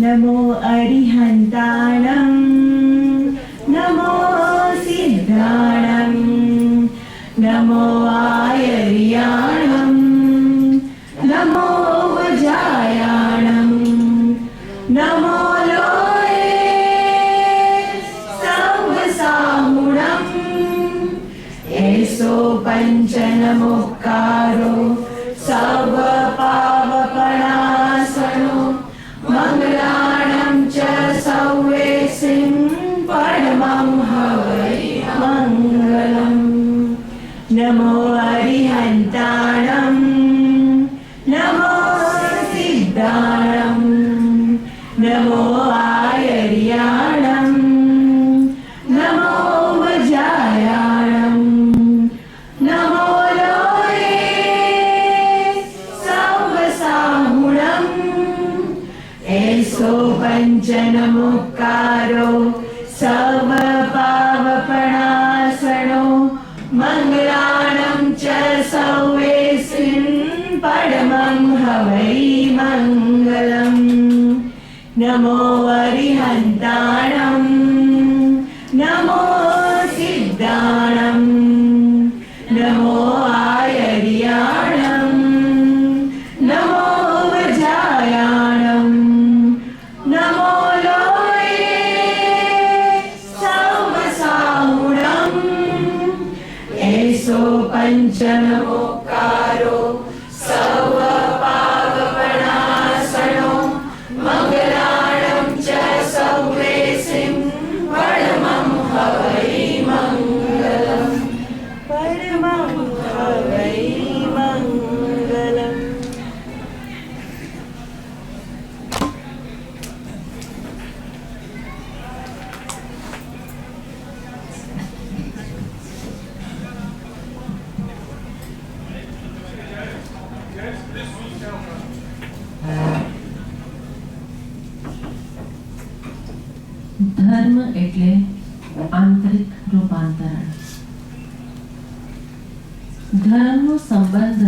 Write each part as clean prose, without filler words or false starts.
नमो अरिहन्ताणं नमो सिद्धाणं नमो आयर्याणं नमो वजायाणं नमो लोये सर्वसाहुणम् एषो पञ्चनमुक्कारो सर्वपावपणासनो मङ्गलाणं च सौवेसिं परमं हवै मङ्गलम् नमो अरिहन्ताणं नमो सिद्धाणं नमो आयर्याणं नमो वजायाणं नमो लोये सर्वसाहुणम् एषो पञ्चनमुक्कारो सर्वपावपणासनो मङ्गलाणं च सौवेसिं परमं हवै मङ्गलम् नमो अरिहन्ताणं नमो सिद्धाणं नमो आयर्याणं नमो वजायाणं नमो लोये सर्वसाहुणम् एषो पञ्चनमुक्कारो सर्वपावपणासनो मङ्गलाणं च सौवेसिं परमं हवै मङ्गलम् परमं हवै मङ्गलम्। ધર્મ એટલે આંતરિક રૂપાંતરણ. ધર્મનો સંબંધ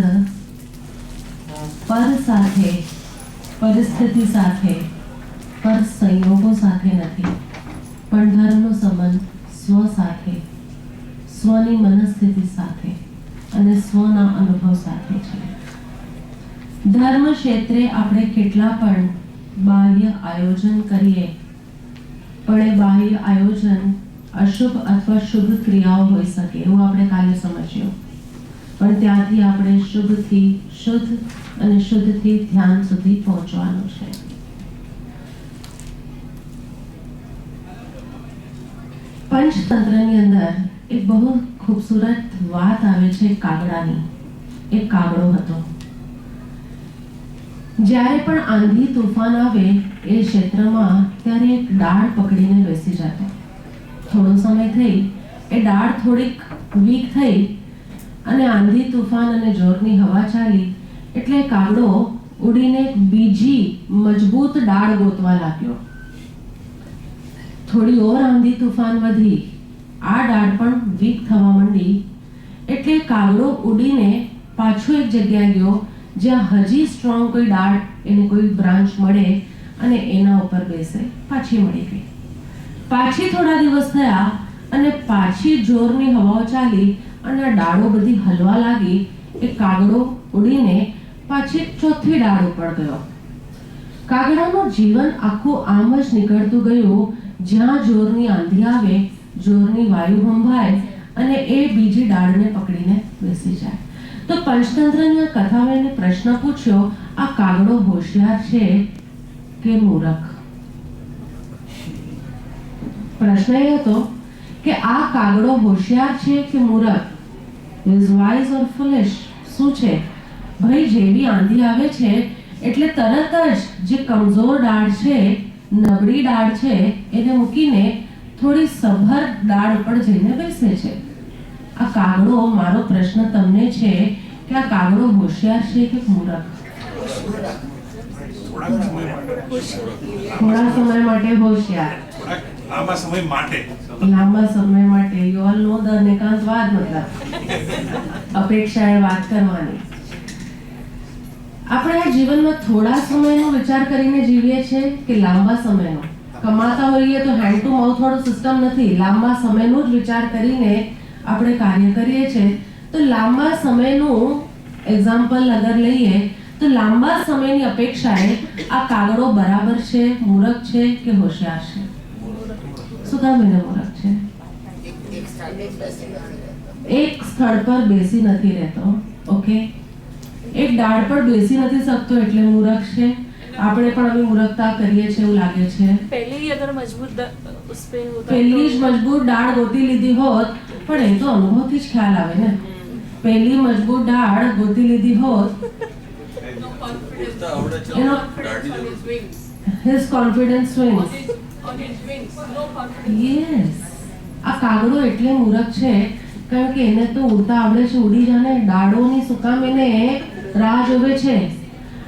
પર સાથે, પરિસ્થિતિ સાથે, પર સંયોગો સાથે નથી, પણ ધર્મનો સંબંધ સ્વ સાથે, સ્વની મનસ્થિતિ સાથે અને સ્વના અનુભવ સાથે છે. ધર્મ ક્ષેત્રે આપણે કેટલા પણ બાહ્ય આયોજન કરીએ, પણ એ બાહ્ય આયોજન અશુભ અથવા શુભ ક્રિયાઓ હોઈ શકે એવું આપણે કાલે સમજ્યું. પણ ત્યાંથી આપણે શુભથી શુદ્ધ અને શુદ્ધથી ધ્યાન સુધી પહોંચવાનું છે. પંચતંત્રની અંદર એક બહુ ખૂબસૂરત વાત આવે છે કાગડાની. એક કાગડો હતો. જ્યારે પણ આંધી તોફાન આવે એ ક્ષેત્રમાં ત્યારે એક ડાળ પકડીને બેસી જતો. થોડો સમય થઈ એ ડાળ થોડીક વીક થઈ અને આંધી તોફાન અને જોરની હવા ચાલી એટલે કાગડો ઉડીને એક બીજી મજબૂત ડાળ ગોતવા લાગ્યો. થોડી ઓર આંધી તોફાન વધી, આ ડાળ પણ વીક થવા માંડી એટલે કાગડો ઉડીને પાછો એક જગ્યાએ ગયો જ્યાં હજી સ્ટ્રોંગ કોઈ ડાળ એને કોઈ બ્રાન્ચ મળે અને એના ઉપર બેસે. પાછી મળી ગઈ. પાછી થોડા દિવસ થયા અને પાછી જોરની હવાઓ ચાલી અને આ ડાળો બધી હલવા લાગી. એ કાગડો ઉડીને પાછી ચોથી ડાળ ઉપર ગયો. કાગડાનું જીવન આખું આમ જ નીકળતું ગયું. જ્યાં જોરની આંધી આવે, જોરની વાયુ હંભાય અને એ બીજી ડાળને પકડીને બેસી જાય. તો પંચતંત્રની કથામાં એને પ્રશ્ન પૂછ્યો, આ કાગડો હોશિયાર છે કે મૂર્ખ? પ્રશ્ન એ હતો કે આ કાગડો હોશિયાર છે કે મૂર્ખ? ઇઝ વાઇઝ ઓર ફુલિશ? શું છે ભાઈ? જેવી આંધી આવે છે એટલે તરત જ જે કમજોર ડાળ છે, નબળી ડાળ છે, એને મૂકીને થોડી સભર ડાળ ઉપર જઈને બેસે છે. આ કાગડો, મારો પ્રશ્ન તમને છે કે આ કાગડો હોશિયાર છે કે મૂર્ખ? થોડા સમય માટે હોશિયાર, લાંબા સમય માટે યુ ઓલ નો ધ નિકાંતવાદ, મતલબ અપેક્ષાએ વાત કરવાની. આપણે આ જીવનમાં થોડા સમયનો વિચાર કરીને જીવીએ છીએ કે લાંબા સમયનો? કમાતા હોઈએ તો હેન્ડ ટુ માઉથ વાળો સિસ્ટમ નથી, લાંબા સમયનો જ વિચાર કરીને આપણે કાર્ય કરીએ છીએ. તો લાંબા સમયનું એક્ઝામ્પલ અગર લઈએ તો લાંબા સમયની અપેક્ષાએ આ કાગડો બરાબર છે, મૂરખ છે કે હોશિયાર છે? શું કામ એને મૂરખ છે? એક સ્થળ પર બેસી નથી રહેતો. ઓકે, એક ડાળ પર બેસી નથી શકતો એટલે મૂરખ છે. આપણે પણ હવે મૂર્ખતા કરીએ છીએ એવું લાગે છે. पहले ही अगर मजबूत उस पे होता પહેલી જ મજબૂત ડાળ ગોતી લીધી હોત, પણ એ તો અનુભવથી જ ખ્યાલ આવે ને. પહેલી મજબૂત ડાળ ગોતી લીધી હોત, એનો his confidence swings. Yes. આ કાગડો એટલે મૂર્ખ છે કારણ કે એને તો ઉડતા આવડે છે, ઉડી જાને. ડાળોની સુકામ એને રાહ જોવે છે.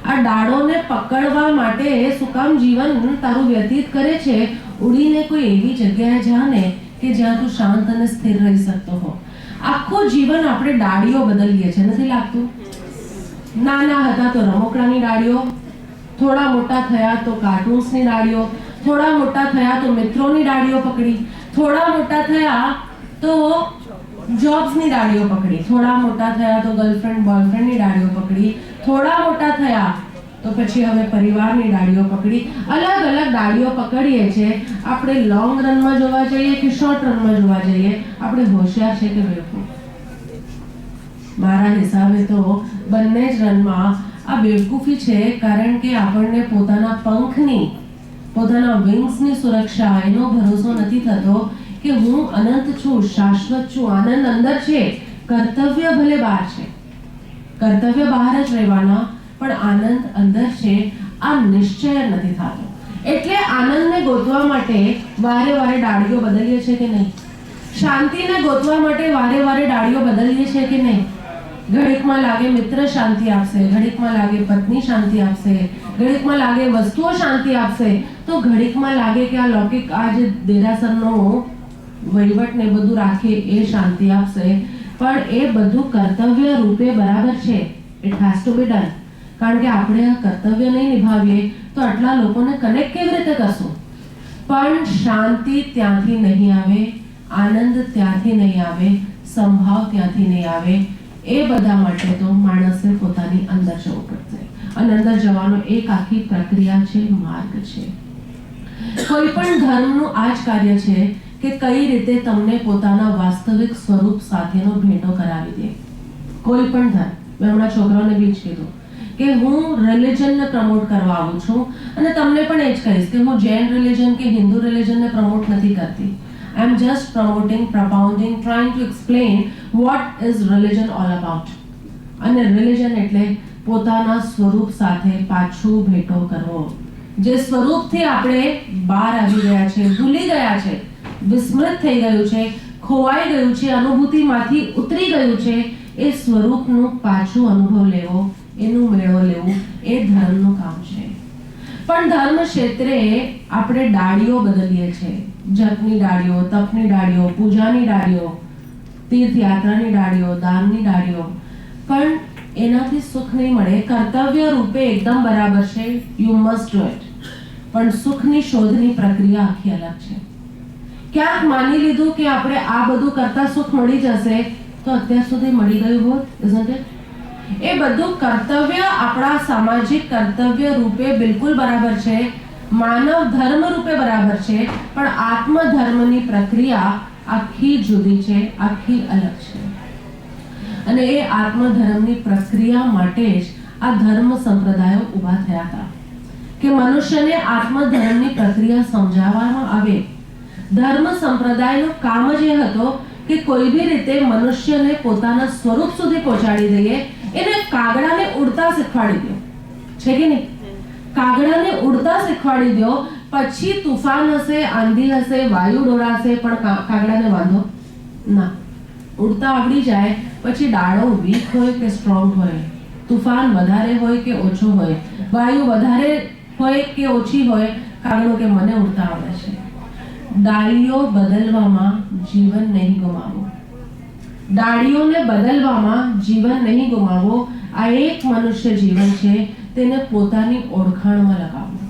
આ ડાળોને પકડવા માટે સુકામ જીવન તારું વ્યતીત કરે છે. ઉડીને કોઈ એવી જગ્યાએ જા ને કે જ્યાં તું શાંત અને સ્થિર રહી શકતો હો. આખું જીવન આપણે ડાળીઓ બદલીએ છીએ, નથી લાગતું? નાના હતા તો રમકડાની ડાળીઓ, થોડા મોટા થયા તો કાર્ટૂન્સની ડાળીઓ, થોડા મોટા થયા તો મિત્રોની ડાળીઓ પકડી, થોડા મોટા થયા તો જોબ્સની ડાળીઓ પકડી, થોડા મોટા થયા તો ગર્લફ્રેન્ડ બોયફ્રેન્ડની ડાળીઓ પકડી, થોડા મોટા થયા તો પછી હવે પરિવારની ડાળીઓ પકડી. અલગ અલગ ડાળીઓ પકડીએ છે. આપણે લોંગ રનમાં જોવા જઈએ કે શોર્ટ રનમાં જોવા જઈએ, આપણે હોશિયાર છે કે બેવકૂફ? મારા હિસાબે તો બંને જ રનમાં આ બેવકૂફી છે, કારણ કે આપણને પોતાના પંખની, પોતાના વિંગ્સની સુરક્ષા, એનો ભરોસો નથી થતો કે હું અનંત છું, શાશ્વત છું, આનંદ અંદર છે. કર્તવ્ય ભલે બહાર છે, કર્તવ્ય બહાર જ રહેવાના, પણ આનંદ અંદર છે. આ નિશ્ચય નથી થતો. એટલે આનંદને ગોતવા માટે વારે વારે ડાળીઓ બદલીએ છે કે નહીં? શાંતિને ગોતવા માટે વારે વારે ડાળીઓ બદલીએ છે કે નહીં? ઘડીકમાં લાગે મિત્ર શાંતિ આપશે, ઘડીકમાં લાગે પત્ની શાંતિ આપશે, ઘડીકમાં લાગે વસ્તુઓ શાંતિ આપશે, તો ઘડીકમાં લાગે કે આ લૌકિક, આ જે દેરાસરનો વહીવટ ને બધું રાખે એ શાંતિ આપશે. પણ એ બધું કર્તવ્ય રૂપે બરાબર છે. It has to be done. કારણ કે આપણે આ કર્તવ્ય નહીં નિભાવીએ તો આટલા લોકોને કનેક્ટ કેવી રીતે કરશું? પણ શાંતિ ત્યાંથી નહીં આવે, આનંદ ત્યાંથી નહીં આવે, સંભાવ ત્યાંથી નહીં આવે. એ બધા માટે તો માણસે પોતાની અંદર જવું પડશે. અને અંદર જવાનો એક આખી પ્રક્રિયા છે, માર્ગ છે. કોઈ પણ ધર્મનું આ જ કાર્ય છે કે કઈ રીતે તમને પોતાના વાસ્તવિક સ્વરૂપ સાથેનો ભેટો કરાવી દે. કોઈ પણ ધર્મ, મેં હમણાં છોકરાઓને બી જ કીધું કે હું રિલિજનને પ્રમોટ કરવા આવું છું, અને તમને પણ એ જ કહીશ કે હું જૈન રિલિજન કે હિન્દુ રિલિજનને પ્રમોટ નથી કરતી. I am just promoting, propounding, trying to explain what is religion all about. અને રિલિજન એટલે પોતાના સ્વરૂપ સાથે પાછું ભેટો કરવો. જે સ્વરૂપથી આપણે બહાર આવી ગયા છે, ભૂલી ગયા છે, વિસ્મૃત થઈ ગયું છે, ખોવાઈ ગયું છે, અનુભૂતિમાંથી ઉતરી ગયું છે, એ સ્વરૂપનું પાછું અનુભવ લેવો, એનું મેળો લેવું, એ ધર્મનું કામ છે. પણ ધર્મ ક્ષેત્રે આપણે ડાળીઓ બદલીએ છીએ. જપની ડાળીઓ, તપની ડાળીઓ, પૂજાની ડાળીઓ, તીર્થયાત્રાની ડાળીઓ, દાનની ડાળીઓ. પણ એનાથી સુખ નહીં મળે. કર્તવ્ય રૂપે એકદમ બરાબર છે, યુ મસ્ટ ડુ ઇટ, પણ સુખની શોધની પ્રક્રિયા આખી અલગ છે. ક્યાંક માની લીધું કે આપણે આ બધું કરતા સુખ મળી જશે, તો અત્યાર સુધી મળી ગયું હોત, isn't it? એ બધું કર્તવ્ય આપણા સામાજિક કર્તવ્ય રૂપે બિલકુલ બરાબર છે, માનવ ધર્મ રૂપે બરાબર છે, પણ આત્મધર્મની પ્રક્રિયા આખી જુદી છે, આખી અલગ છે. અને એ આત્મધર્મની પ્રક્રિયા માટે જ આ ધર્મ સંપ્રદાયો ઊભા થયા હતા કે મનુષ્યને આત્મધર્મની પ્રક્રિયા સમજાવવામાં આવે. ધર્મ સંપ્રદાયનું કામ જ એ હતો કે કોઈ બી રીતે મનુષ્યને પોતાના સ્વરૂપ સુધી પહોંચાડી દઈએ. એને કાગડાને ઉડતા શીખવાડી દો, છે કે નહીં? કાગડાને ઉડતા શીખવાડી દો, પછી તુફાન હશે, આંધી હશે, વાયુ ડોળાશે, પણ કાગડાને વાંધો ના. ઉડતા આવડી જાય પછી ડાળો વીક હોય કે સ્ટ્રોંગ હોય, તુફાન વધારે હોય કે ઓછો હોય, વાયુ વધારે હોય કે ઓછી હોય, કાગડો કે મને ઉડતા આવડે છે. ડાળીઓ બદલવામાં જીવન નહીં ગુમાવો. ડાળીઓને બદલવામાં જીવન નહીં ગુમાવો. આ એક મનુષ્ય જીવન છે તેને પોતાની ઓળખાણમાં લગાવવું,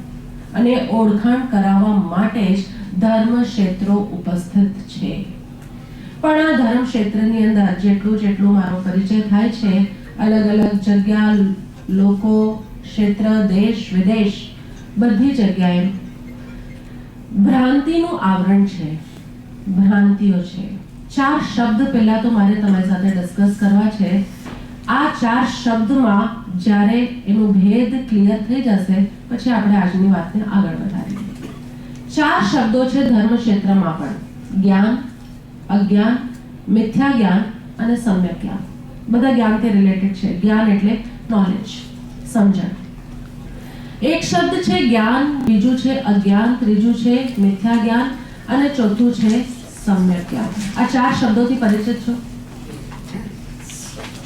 અને ઓળખાણ કરાવવા માટે જ ધર્મ ક્ષેત્રો ઉપસ્થિત છે. પણ આ ધર્મ ક્ષેત્રની અંદર જેટલું મારો પરિચય થાય છે, અલગ અલગ જગ્યા, લોકો, ક્ષેત્ર, દેશ વિદેશ, બધી જગ્યાએ ભ્રાંતિનું આવરણ છે, ભ્રાંતિઓ છે. 4 શબ્દ પહેલા તો મારે તમારી સાથે ડિસ્કસ કરવા છે. આ 4 શબ્દમાં જ્યારે એનો ભેદ ક્લિયર થઈ જશે પછી આપણે આજની વાતને આગળ વધારીએ. 4 શબ્દો છે ધર્મ ક્ષેત્રમાં પણ: જ્ઞાન, અજ્ઞાન, મિથ્યા જ્ઞાન અને સમ્યક જ્ઞાન. બધા જ્ઞાનથી રિલેટેડ છે. જ્ઞાન એટલે નોલેજ, સમજણ. એક શબ્દ છે જ્ઞાન, બીજું છે અજ્ઞાન, ત્રીજું છે મિથ્યા જ્ઞાન અને ચોથું છે સમ્યક જ્ઞાન. આ 4 શબ્દોથી પરિચિત છો?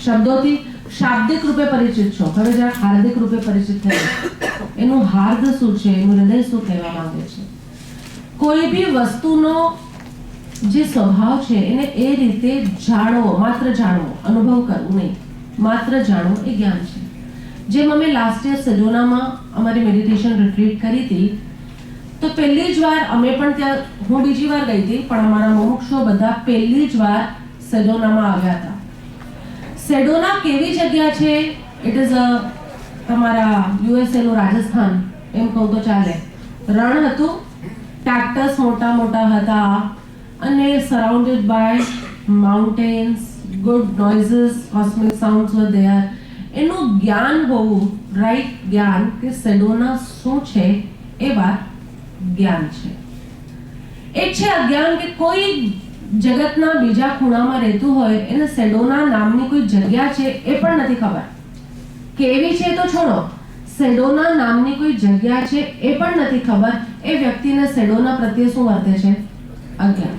શબ્દોથી શાબ્દિક રૂપે પરિચિત છો. હવે જરા હાર્દિક રૂપે પરિચિત થયા. એનું હાર્દ શું છે, એનું હૃદય શું કહેવા માંગે છે? કોઈ બી વસ્તુનો જે સ્વભાવ છે એને એ રીતે જાણવો, માત્ર જાણવો, અનુભવ કરવું નહીં, માત્ર જાણવું એ જ્ઞાન છે. જેમ અમે લાસ્ટ યર સેડોનામાં અમારી મેડિટેશન રિટ્રીટ કરી હતી, તો પહેલી જ વાર અમે પણ ત્યાં, હું બીજી વાર ગઈ હતી, પણ અમારા મુમુક્ષો બધા પહેલી જ વાર સેડોનામાં આવ્યા હતા. સેડોના કેવી જગ્યા છે? ઇટ ઇઝ તમારા યુએસએ નું રાજસ્થાન એમ કહું તો ચાલે. રણ હતું, કેક્ટસ મોટા મોટા હતા અને surrounded by mountains, good noises, cosmic sounds were there. એનું જ્ઞાન હોવું, રાઈટ જ્ઞાન કે સેડોના શું છે એ વાત જ્ઞાન છે. એક છે અજ્ઞાન કે કોઈ જગતના બીજા ખૂણામાં રહેતું હોય, એને સેડોના નામની કોઈ જગ્યા છે એ પણ નથી ખબર. કેવી છે તો છોડો, સેડોના નામની કોઈ જગ્યા છે એ પણ નથી ખબર. એ વ્યક્તિને સેડોના પ્રત્યે શું વર્તે છે? અજ્ઞાન.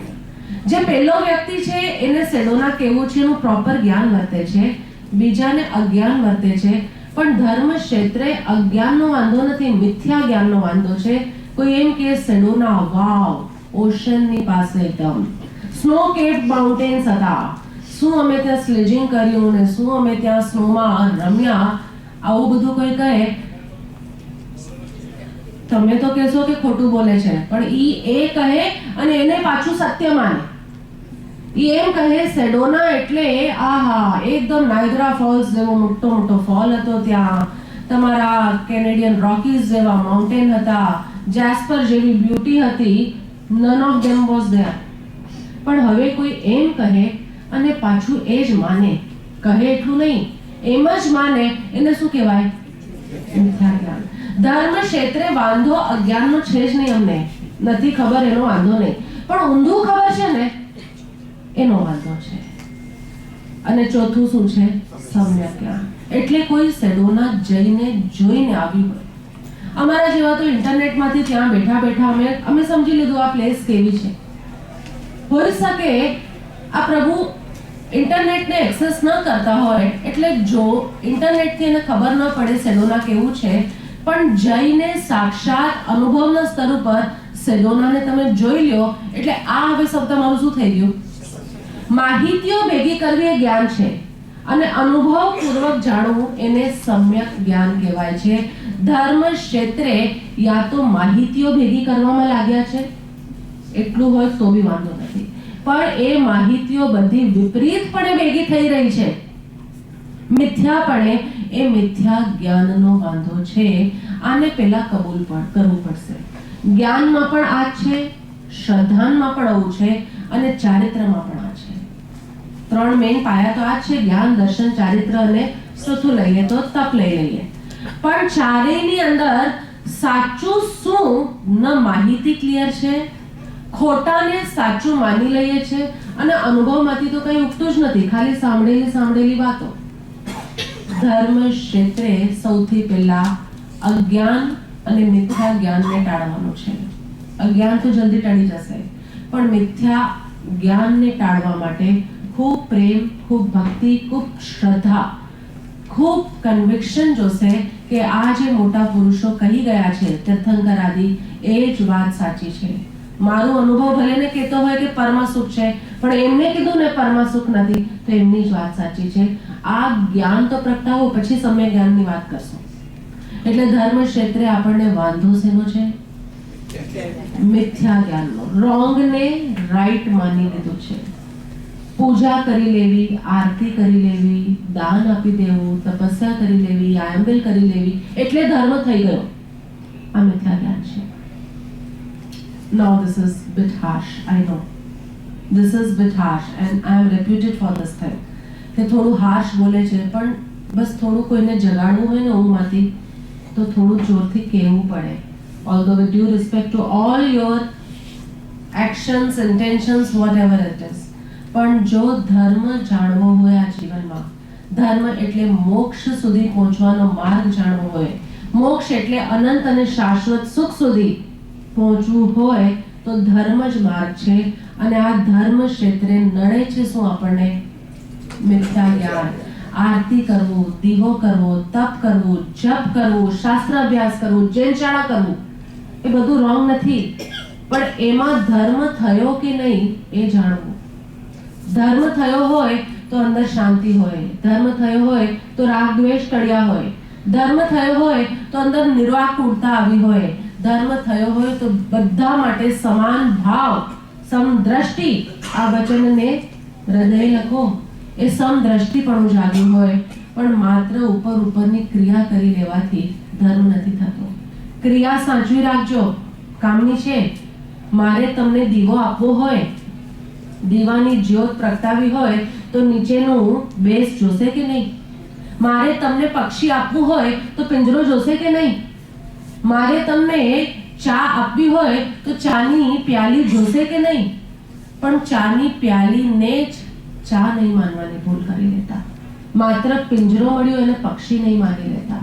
જે પહેલો વ્યક્તિ છે એને સેડોના કેવું છે એનું પ્રોપર જ્ઞાન વર્તે છે, બીજાને અજ્ઞાન વર્તે છે. પણ ધર્મ ક્ષેત્રે અજ્ઞાનનો વાંધો નથી, મિથ્યા જ્ઞાનનો વાંધો છે. કોઈ એમ કે સેડોના વાવ, ઓશનની પાસે એકદમ સ્નો કેપ્ડ માઉન્ટેન્સ હતા, શું અમે ત્યાં સ્લેજિંગ કર્યું ને શું અમે ત્યાં સ્નોમાં રમ્યા, આવું બધું કોઈ કહે, તમે તો કહેશો કે ખોટું બોલે છે, પણ ઈ એ કહે અને એને પાછું સત્ય માને. ઈ એમ કહે સેડોના એટલે આહા, એકદમ નાયગ્રા ફોલ્સ જેવો મોટો ફોલ હતો ત્યાં, તમારા કેનેડિયન રોકીઝ જેવા માઉન્ટેન હતા, જેસ્પર જેવી બ્યુટી હતી, none of them was there. પણ હવે કોઈ એમ કહે અને પાછું એ જ માને, કહે એટલું નહીં, એમ જ માને, એને શું કહેવાય? મિથ્યા જ્ઞાન. ધર્મ ક્ષેત્રે વાંધો અજ્ઞાનનો છે જ નહીં. અમને નથી ખબર એનો વાંધો નહીં, પણ ઊંધું ખબર છે ને એનો વાંધો છે. અને ચોથું શું છે? સમ્યક જ્ઞાન. એટલે કોઈ સેડોના જઈને જોઈને આવ્યું હોય. અમારા જેવા તો ઇન્ટરનેટમાંથી ત્યાં બેઠા બેઠા અમે સમજી લીધું આ પ્લેસ કેવી છે. હોઈ શકે આ પ્રભુ ઇન્ટરનેટને એક્સેસ ન કરતા હોય, એટલે જો ઇન્ટરનેટથી એને ખબર ન પડે સેડોના કેવું છે, પણ જઈને સાક્ષાત અનુભવના સ્તર ઉપર સેડોનાને તમે જોઈ લ્યો, એટલે આ હવે શબ્દ મારું શું થઈ ગયું? માહિતીઓ ભેગી કરવી એ જ્ઞાન છે, અને અનુભવપૂર્વક જાણવું એને સમ્યક જ્ઞાન કહેવાય છે. ધર્મ ક્ષેત્રે યા તો માહિતીઓ ભેગી કરવામાં લાગ્યા છે, એટલું હોય તો બી વાંધો નથી, પણ એ માહિતીઓ બધી વિપરીતપણે ભેગી થઈ રહી છે, મિથ્યાપણે, એ મિથ્યા જ્ઞાનનો વાંધો છે. આને પહેલા કબૂલ કરવું પડશે. જ્ઞાનમાં પણ આ છે, શ્રદ્ધામાં પણ આવું છે, અને ચારિત્રમાં પણ આ છે. 3 મેઇન પાયા તો આ છે: જ્ઞાન, દર્શન, ચારિત્ર, અને ચોથું લઈએ તો તપ લઈ લઈએ. પણ ચારેયની અંદર સાચું શું ન માહિતી ક્લિયર છે, ખોટાને સાચું માની લઈએ છે, અને અનુભવમાંથી તો કંઈ ઉઠતું જ નથી, ખાલી સાંભળેલી વાતો. ધર્મ ક્ષેત્રે સૌથી પહેલા અજ્ઞાન અને મિથ્યા જ્ઞાનને ટાળવાનું છે. અજ્ઞાન તો જલ્દી ટળી જશે, પણ મિથ્યા જ્ઞાનને ટાળવા માટે ખૂબ પ્રેમ, ખૂબ ભક્તિ, ખૂબ શ્રદ્ધા, ખૂબ કન્વિક્શન જોશે કે આ જે મોટા પુરુષો કહી ગયા છે, તીર્થંકર આદિ, એ જ વાત સાચી છે. મારો અનુભવ ભલે ને કહેતો હોય કે પરમ સુખ છે, પણ એમને કીધું ને પરમ સુખ નથી, તો એમની જ વાત સાચી છે. આ જ્ઞાન તો પ્રગટાવો, પછી સમ્યક જ્ઞાનની વાત કરશું. એટલે ધર્મ ક્ષેત્રે આપણને વાંધો શેનો છે? મિથ્યા જ્ઞાનનો. રોંગ ને રાઈટ માની લીધું છે. પૂજા કરી લેવી, આરતી કરી લેવી, દાન આપી દેવું, તપસ્યા કરી લેવી, આયંબિલ કરી લેવી એટલે ધર્મ થઈ ગયો. આ મિથ્યા જ્ઞાન છે. Now this is bit harsh, I know. This is bit harsh and I am reputed for this thing. કે થોડું harsh બોલે છે, પણ બસ થોડું કોઈને જગાડવું હોય ને ઊંઘમાંથી તો થોડું જોરથી કહેવું પડે. Although with due respect to all your actions, intentions, whatever it is. પણ જો ધર્મ જાણવો હોય આ જીવનમાં, ધર્મ એટલે મોક્ષ સુધી પહોંચવાનો માર્ગ જાણવો હોય, મોક્ષ એટલે અનંત અને શાશ્વત સુખ સુધી પહોંચવું હોય તો ધર્મ જ માર્ગ છે. અને આ ધર્મ ક્ષેત્રે નડે છે શું આપણને? મિથ્યા જ્ઞાન. આરતી કરવું, દીવો કરવો, તપ કરવું, જપ કરવું, શાસ્ત્ર અભ્યાસ કરવું, જૈનશાળા કરવું એ બધું રોંગ નથી, પણ એમાં ધર્મ થયો કે નહીં એ જાણવું. ધર્મ થયો હોય તો અંદર શાંતિ હોય, ધર્મ થયો હોય તો રાગ દ્વેષ ટળ્યા હોય, ધર્મ થયો હોય તો અંદર નિર્વાકુળતા આવી હોય, ધર્મ થયો હોય તો બધા માટે સમાન ભાવ, સમદ્રષ્ટિ. આ વચનને હૃદય લખો. એ સમદ્રષ્ટિપણું જાગ્યું હોય. પણ માત્ર ઉપરની ક્રિયા કરી લેવાથી ધર્મ નથી થતો. ક્રિયા સાચવી રાખજો, કામની છે. મારે તમને દીવો આપવો હોય, દીવાની જ્યોત પ્રગટાવી હોય તો નીચેનું બેઝ જોશે કે નહીં? મારે તમને પક્ષી આપવું હોય તો પિંજરો જોશે કે નહીં? મારે તમને ચા આપવી હોય તો ચાની પ્યાલી જોશે કે નહીં? પણ ચાની પ્યાલીને જ ચા નહીં માનવાની ભૂલ કરી લેતા. માત્ર પિંજરો મળ્યો એને પક્ષી નહીં માની લેતા.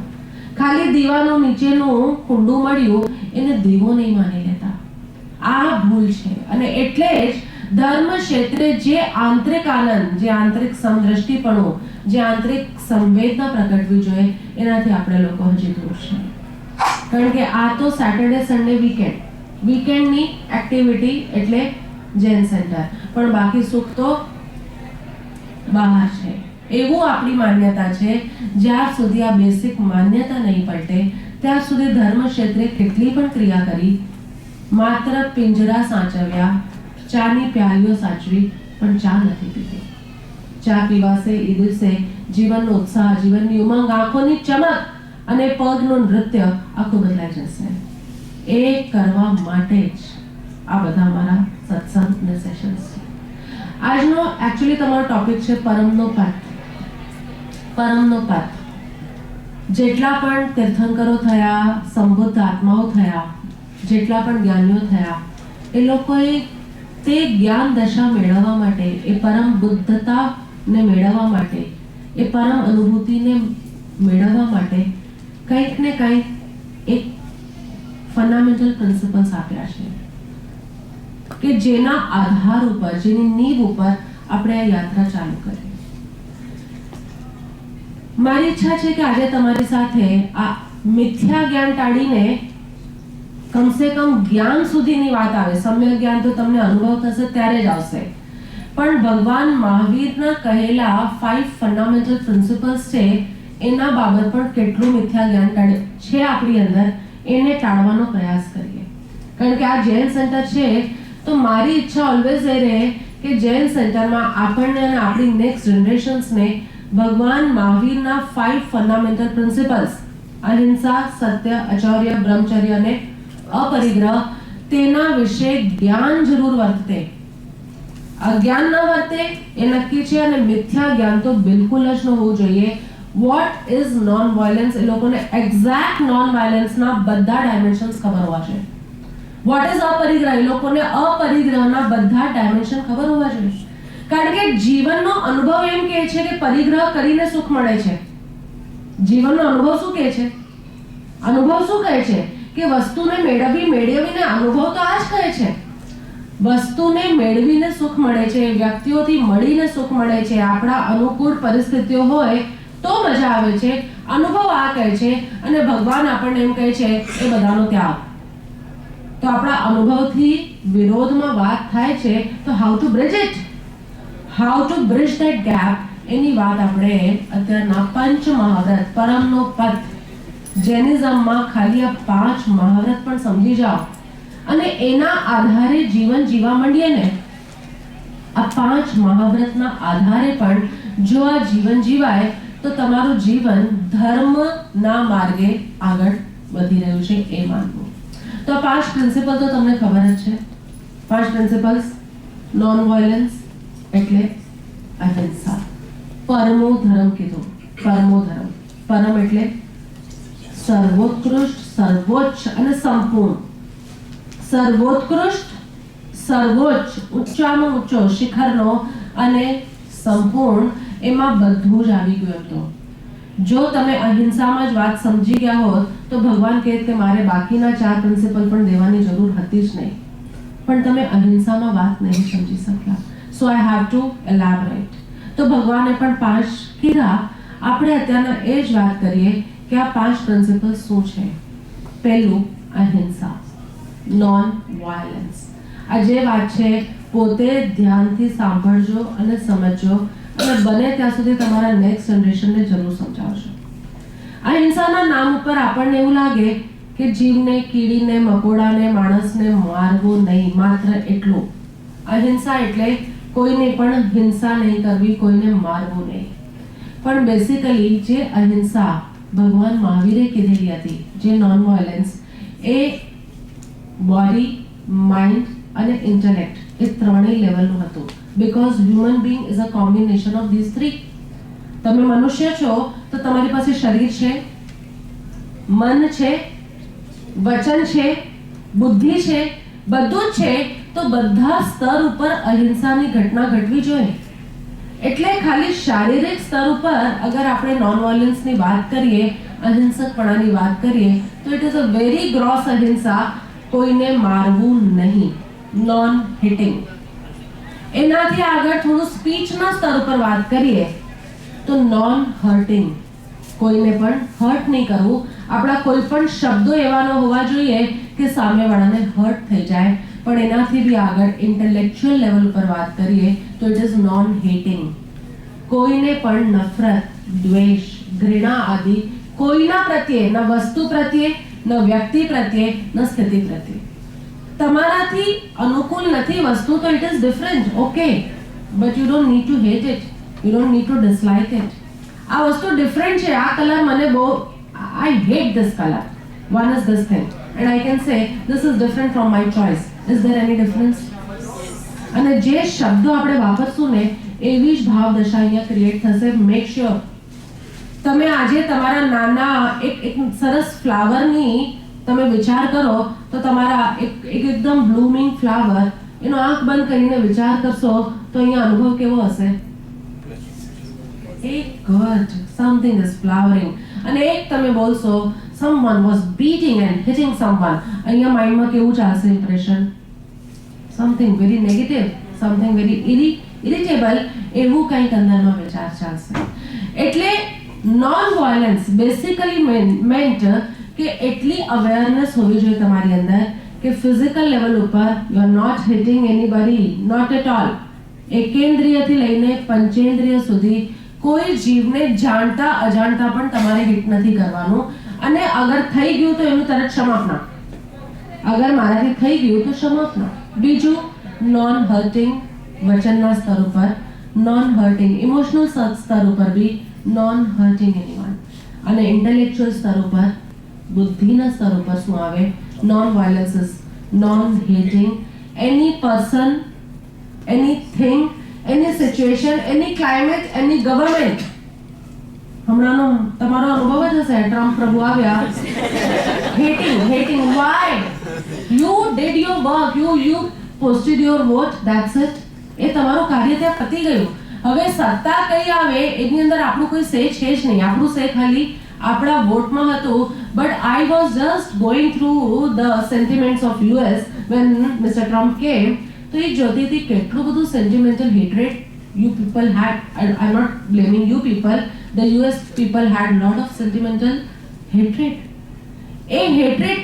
ખાલી દીવાનું નીચેનું કુંડું મળ્યું એને દીવો નહીં માની લેતા. આ ભૂલ છે. અને એટલે જ ધર્મ ક્ષેત્રે જે આંતરિક આનંદ, જે આંતરિક સમદ્રષ્ટિપણું, જે આંતરિક સંવેદના પ્રગટવી જોઈએ એનાથી આપણે લોકો હજી દૂર છે. કારણ કે આ તો સેટરડે સન્ડે વીકેન્ડની એક્ટિવિટી એટલે જૈન સેન્ટર, પણ બાકી સુખ તો બહાર છે. એવું આપણી માન્યતા છે. જ્યાર સુધી આ બેસિક માન્યતા નહીં પલટે ત્યાર સુધી ધર્મ ક્ષેત્રે કેટલી પણ ક્રિયા કરી, માત્ર પિંજરા સાચવ્યા, ચાની પ્યાલીઓ સાચવી, પણ ચા નથી પીધી. ચા પીવાશે એ દિવસે જીવનનો ઉત્સાહ, જીવનની ઉમંગ, આંખોની ચમક અને પગનું નૃત્ય આખું બદલાઈ જશે. એ કરવા માટે જ આ બધા મારા સત્સંગ અને સેશન્સ છે. આજનો એકચ્યુઅલી તમારો ટોપિક છે પરમનો પથ. પરમનો પથ. જેટલા પણ તીર્થંકરો થયા, સંબુદ્ધ આત્માઓ થયા, જેટલા પણ જ્ઞાનીઓ થયા, એ લોકોએ તે જ્ઞાન દશા મેળવવા માટે, એ પરમ બુદ્ધતાને મેળવવા માટે, એ પરમ અનુભૂતિને મેળવવા માટે કંઈક ને કંઈક એક ફંડામેન્ટલ પ્રિન્સિપલ્સ આપ્યા છે કે જેના આધાર ઉપર, જેની નીવ ઉપર આપણે આ યાત્રા ચાલુ કરીએ. મારી ઈચ્છા છે કે આજે તમારી સાથે આ મિથ્યા જ્ઞાન ટાળીને કમસે કમ જ્ઞાન સુધીની વાત આવે. સમ્યક જ્ઞાન તો તમને અનુભવ થશે ત્યારે જ આવશે. પણ ભગવાન મહાવીરના કહેલા 5 ફંડામેન્ટલ પ્રિન્સિપલ્સ છે એના બાબત પણ કેટલું મિથ્યા જ્ઞાન છે આપણી અંદર, એને ટાળવાનો પ્રયાસ કરીએ. કારણ કે આ જૈન સેન્ટર છે તો મારી ઈચ્છા ઓલવેઝ એ રહે કે જૈન સેન્ટરમાં આપણને અને આપણી નેક્સ્ટ જનરેશન્સને ભગવાન મહાવીરના 5 ફંડામેન્ટલ પ્રિન્સિપલ્સ, અહિંસા, સત્ય, અચૌર્ય, બ્રહ્મચર્ય અને અપરિગ્રહ, તેના વિશે જ્ઞાન જરૂર વર્તે. અજ્ઞાન ન વર્તે એ નક્કી છે. અને મિથ્યા જ્ઞાન તો બિલકુલ જ ન હોવું જોઈએ. વોટ ઇઝ નોન વાયલન્સ, એ લોકોને એક્ઝેક્ટ નોન વાયલન્સના બધા ડાયમેન્શન્સ ખબર હોવા જોઈએ. વોટ ઇઝ અપરિગ્રહ, એ લોકોને અપરિગ્રહના બધા ડાયમેન્શન ખબર હોવા જોઈએ. કારણ કે જીવનનો અનુભવ એમ કહે છે કે પરિગ્રહ કરીને સુખ મળે છે. જીવનનો અનુભવ શું કહે છે? અનુભવ શું કહે છે? કે વસ્તુને મેળવીને અનુભવ તો આ જ કહે છે. વસ્તુને મેળવીને સુખ મળે છે, વ્યક્તિઓથી મળીને સુખ મળે છે, આપણા અનુકૂળ પરિસ્થિતિઓ હોય તો મજા આવે છે. અનુભવ આ કહે છે. અને ભગવાન આપણને એમ કહે છે એ બધાનો ત્યાગ. તો આપણા અનુભવથી વિરોધમાં વાત થાય છે તો how to bridge it, how to bridge that gap, એની વાત આપણે અત્યારના પંચ મહાવ્રત પરમનો પથ જૈનિઝમમાં ખાલી આ 5 મહાવ્રત પણ સમજી જાઓ અને એના આધારે જીવન જીવવા માંડીએ ને, આ 5 મહાવ્રતના આધારે પણ જો આ જીવન જીવાય તો તમારું જીવન ધર્મના માર્ગે આગળ વધી રહ્યું છે એ માનવું. તો 5 પ્રિન્સિપલ તો તમને ખબર જ છે. 5 પ્રિન્સિપલ્સ. નોન વાયલન્સ એટલે અહિંસા. પરમો ધર્મ કીધું. પરમો ધર્મ. પરમ એટલે સર્વોત્કૃષ્ટ, સર્વોચ્ચ અને સંપૂર્ણ. સર્વોત્કૃષ્ટ, સર્વોચ્ચ, ઊંચામાં ઊંચો, શિખરનો અને સંપૂર્ણ, એમાં બધું જ આવી ગયું હતું. જો તમે અહિંસામાં જ વાત સમજી ગયા હોત તો ભગવાન કહે કે મારે બાકીના 4 પ્રિન્સિપલ પણ દેવાની જરૂર હતી જ નહીં. પણ તમે અહિંસામાં વાત નહીં સમજી શક્યા. સો આઈ હેવ ટુ એલેબોરેટ. તો ભગવાને પણ 5 કીધા. આપણે અત્યારના એ જ વાત કરીએ કે આ 5 પ્રિન્સિપલ શું છે. પહેલું અહિંસા, નોન વાયલન્સ. આ જે વાત છે પોતે ધ્યાનથી સાંભળજો અને સમજજો અને બને ત્યાં સુધી તમારા નેક્સ્ટ જનરેશનને જરૂર સમજાવજો. અહિંસાના નામ ઉપર આપણને એવું લાગે કે જીવને, કીડીને, મકોડાને, માણસને મારવું નહીં, માત્ર એટલું. અહિંસા એટલે કોઈને પણ હિંસા નહીં કરવી, કોઈને મારવું નહીં. પણ બેસિકલી જે અહિંસા ભગવાન મહાવીરે કીધેલી હતી, જે નોન વાયલન્સ, એ બોડી, માઇન્ડ અને ઇન્ટેલેક્ટ એ ત્રણેય લેવલનું હતું. because human being is a combination of these three. તમે મનુષ્ય છો તો તમારી પાસે શરીર છે, મન છે, વચન છે, બુદ્ધિ છે, બધું જ છે. તો બધા સ્તર ઉપર અહિંસાની ઘટના ઘટવી જોઈએ. એટલે ખાલી શારીરિક સ્તર ઉપર અગર આપણે નોન વાયલન્સની વાત કરીએ, અહિંસકપણાની વાત કરીએ, તો it is a very gross અહિંસા. કોઈને મારવું નહીં, નોન હિટિંગ. એનાથી આગળ થોડું સ્પીચના સ્તર ઉપર વાત કરીએ તો નોન હર્ટિંગ. કોઈને પણ હર્ટ નહીં કરવું. આપણા કોઈ પણ શબ્દો એવા ન હોવા જોઈએ કે સામેવાળાને હર્ટ થઈ જાય. પણ એનાથી બી આગળ ઇન્ટેલેક્ચ્યુઅલ લેવલ ઉપર વાત કરીએ તો ઇટ ઇઝ નોન હેટિંગ. કોઈને પણ નફરત, દ્વેષ, ઘૃણા આદિ કોઈના પ્રત્યે, ન વસ્તુ પ્રત્યે, ન વ્યક્તિ પ્રત્યે, ન સ્થિતિ પ્રત્યે. તમારાથી અનુકૂળ નથી વસ્તુ તો it is different, okay, but you don't need to hate it, you don't need to dislike it. આ વસ્તુ ડિફરન્ટ છે. આ કલર મને બહુ, I hate this colour, one is this thing and I can say this is different from my choice. Is there any difference? અને જે શબ્દો આપણે વાપરશું ને એવી જ ભાવ દશા અહીંયા ક્રિએટ થશે. મેક શ્યોર તમે આજે તમારા નાના એક સરસ ફ્લાવરની તમે વિચાર કરો તો તમારા એકદમ બ્લૂમિંગ ફ્લાવર, એનો આંખ બંધ કરીને વિચાર કરશો તો અહીંયા અનુભવ કેવો હશે? એક ગુડ, સમથિંગ ઇઝ ફ્લાવરિંગ. અને એક તમે બોલશો someone was beating and hitting someone, અહીંયા માઇન્ડમાં કેવું ચાલશે impression? Something very negative, something very irritable, એવું કંઈક અંદરમાં વિચાર ચાલશે. એટલે નોન વાયલન્સ બેસિકલી મેન્ટ કે એટલી અવેરનેસ હોવી જોઈએ તમારી અંદર કે ફિઝિકલ લેવલ ઉપર you are not hitting anybody, not at all. એકેન્દ્રિયથી લઈને પંચેન્દ્રિય સુધી કોઈ જીવને જાણતા અજાણતા પણ તમારે હિટ નથી કરવાનું. અને અગર થઈ ગયું તો એનું તરત ક્ષમાપના. અગર મારાથી થઈ ગયું તો ક્ષમાપના. બીજું નોન હર્ટિંગ, વચનના સ્તર ઉપર નોન હર્ટિંગ, ઇમોશનલ સ્તર ઉપર બી નોન હર્ટિંગ એનીવન. અને ઇન્ટેલેક્ચ્યુઅલ સ્તર ઉપર, બુદ્ધિના સ્તર ઉપર શું આવે? Non violence is non hating any person, anything, any situation, any climate, any government. હમણાંનો તમારો અનુભવ જ હશે, ટ્રમ્પ પ્રભુ આવ્યા. Hating why? You did your work, you posted your vote, that's it. એ તમારું કાર્ય ત્યાં પતી ગયું. હવે સત્તા કઈ આવે એની અંદર આપણું કોઈ સે છે જ નહીં. આપણું સે ખાલી આપણા વોટમાં હતું. But I was just going through the sentiments of US when mister Trump came. તો એ જોતી હતી કેટલું બધું sentimental hatred you people had. I'm not blaming you people. The US people had lot of sentimental hatred. A hatred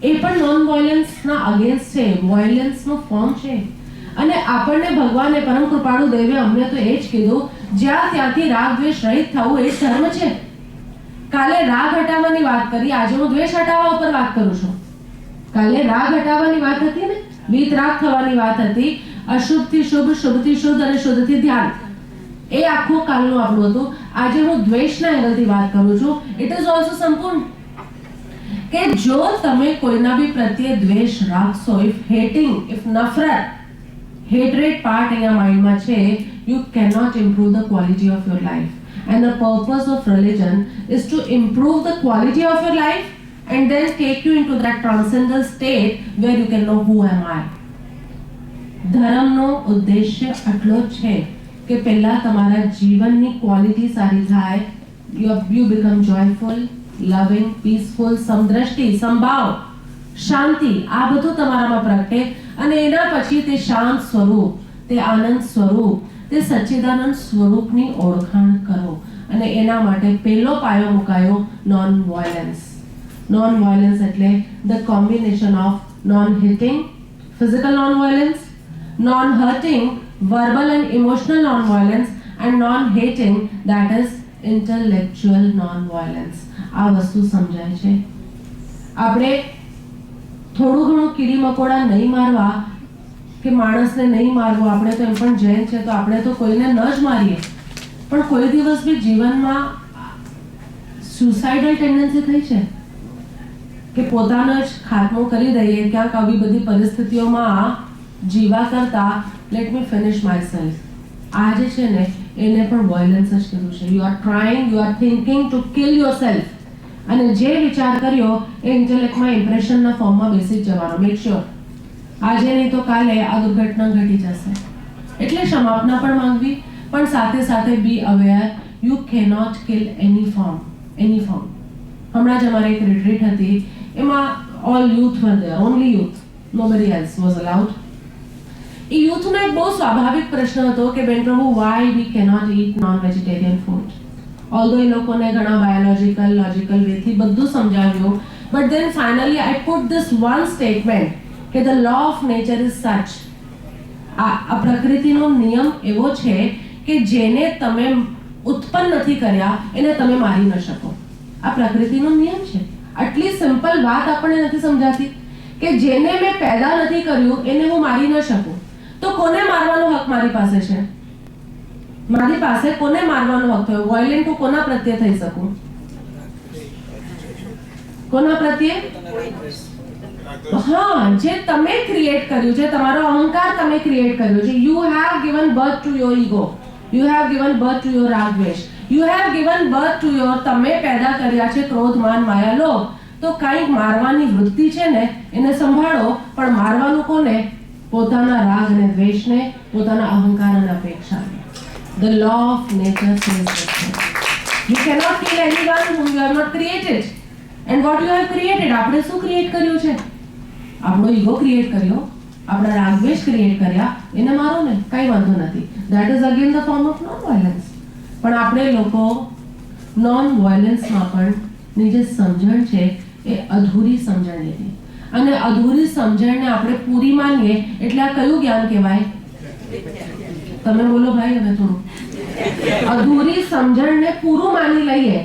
એ પણ non violence ના against છે, violence નો form છે. અને આપણને ભગવાને પરમ કૃપાળુ દેવે અમને તો એ જ કીધું, જ્યાં ત્યાંથી રાગ દ્વેષ રહિત થવું એ જ ધર્મ છે. કાલે રાગ હટાવવાની વાત કરી, આજે હું દ્વેષ હટાવવા ઉપર વાત કરું છું. કાલે રાગ હટાવવાની વાત હતી ને, વીતરાગ થવાની વાત હતી, અશુભથી શુભ, શુભથી શુદ્ધ અને શુદ્ધથી ધ્યાન. એ આખું કાલનું આપણું હતું. આજે હું દ્વેષના એંગલથી વાત કરું છું. ઇટ ઇઝ ઓલસો સંપૂર્ણ કે જો તમે કોઈના બી પ્રત્યે દ્વેષ રાખશો, ઇફ હેટિંગ, ઇફ નફરત, હેટ્રેડ પાર્ટ અહીંયા માઇન્ડમાં છે, you cannot improve the quality of your life. And the purpose of religion is to improve the quality of your life and then take you into that transcendental state where you can know who am I. ધર્મનો ઉદ્દેશ્ય આટલો છે કે પહેલા તમારા જીવનની quality સારી થાય, you become joyful, loving, peaceful, સમદ્રષ્ટિ, સંભાવ, શાંતિ, આ બધું તમારામાં પ્રગટે અને એના પછી તે શાંત સ્વરૂપ, તે આનંદ સ્વરૂપ, તે સચ્ચિદાનંદ સ્વરૂપની ઓળખાણ કરો. અને એના માટે પહેલો પાયો મુકાયો નોન વાયલન્સ. નોન વાયલન્સ એટલે the combination of non hitting, physical non violence, non hurting, verbal and emotional non violence, and non hating, that is intellectual non violence. આ વસ્તુ સમજાય છે. આપણે થોડું ઘણું કીડી મકોડા નહીં મારવા કે માણસને નહીં મારવો, આપણે તો એમ પણ જૈન છે તો આપણે તો કોઈને ન જ મારીએ, પણ કોઈ દિવસ બી જીવનમાં સુસાઇડલ ટેન્ડન્સી થઈ છે કે પોતાનો જ ખાત્મો કરી દઈએ ક્યાંક આવી બધી પરિસ્થિતિઓમાં જીવા કરતા let me finish my self. આ જે છે ને એને પણ વાયલન્સ જ કીધું છે. You are trying, you are thinking two kill your self. અને જે વિચાર કર્યો એ ઇન્ટેલેક્ટમાં ઇમ્પ્રેશનના ફોર્મમાં બેસી જ જવાનો. મેક શ્યોર આજે નહીં તો કાલે આ દુર્ઘટના ઘટી જશે. એટલે ક્ષમાપના પણ માંગવી, પણ સાથે સાથે be aware, you cannot kill any form. હમણાં જ અમારે એક રિટ્રીટ હતી, એમાં all youth were there, only youth, nobody else was allowed. એ યુથનો એક બહુ સ્વાભાવિક પ્રશ્ન હતો કે બેન પ્રભુ, why we cannot eat non vegetarian food. Although એ લોકોને ઘણા બાયોલોજિકલ, લોજિકલ વેથી બધું સમજાવ્યું, but then finally I put this one statement કે the law of nature is such, આ પ્રકૃતિનો નિયમ એવો છે કે જેને તમે ઉત્પન્ન નથી કર્યા એને તમે મારી ન શકો. આ પ્રકૃતિનો નિયમ છે. આટલી સિમ્પલ વાત આપણને નથી સમજાતી કે જેને મેં પેદા નથી કર્યું એને હું મારી ન શકું. તો કોને મારવાનો હક મારી પાસે છે? મારી પાસે કોને મારવાનો હક થયો? વાયલેન્ટ હું કોના પ્રત્યે થઈ શકું? કોના પ્રત્યે? હા, જે તમે ક્રિએટ કર્યું છે, તમારો અહંકાર તમે ક્રિએટ કર્યો છે. You have given birth to your ego, you have given birth to your રાગ દ્વેષ, you have given birth to your, તમે પેદા કર્યા છે ક્રોધ, માન, માયા, લોભ. તો કંઈક મારવાની વૃત્તિ છે ને એને સંભાળો, પણ મારવાનું કોને? પોતાના રાગ અને દ્વેષને, પોતાના અહંકાર અને અપેક્ષાને. The law of nature says that you cannot kill anyone whom you have not created. And what you have created, આપણે શું ક્રિએટ કર્યું છે? આપણો ઈગો ક્રિએટ કર્યો, આપણા રાગ દ્વેષ ક્રિએટ કર્યા, એને મારો ને, કઈ વાંધો નથી. That is again the form of non violence. પણ આપણે લોકો નોન વાયલન્સમાં પણ ની જે સમજણ છે એ અધૂરી સમજણ લીધી, અને અધૂરી સમજણને આપણે પૂરી માનીએ એટલે આ કયું જ્ઞાન કહેવાય? તમે બોલો ભાઈ હવે થોડું. અધૂરી સમજણને પૂરું માની લઈએ.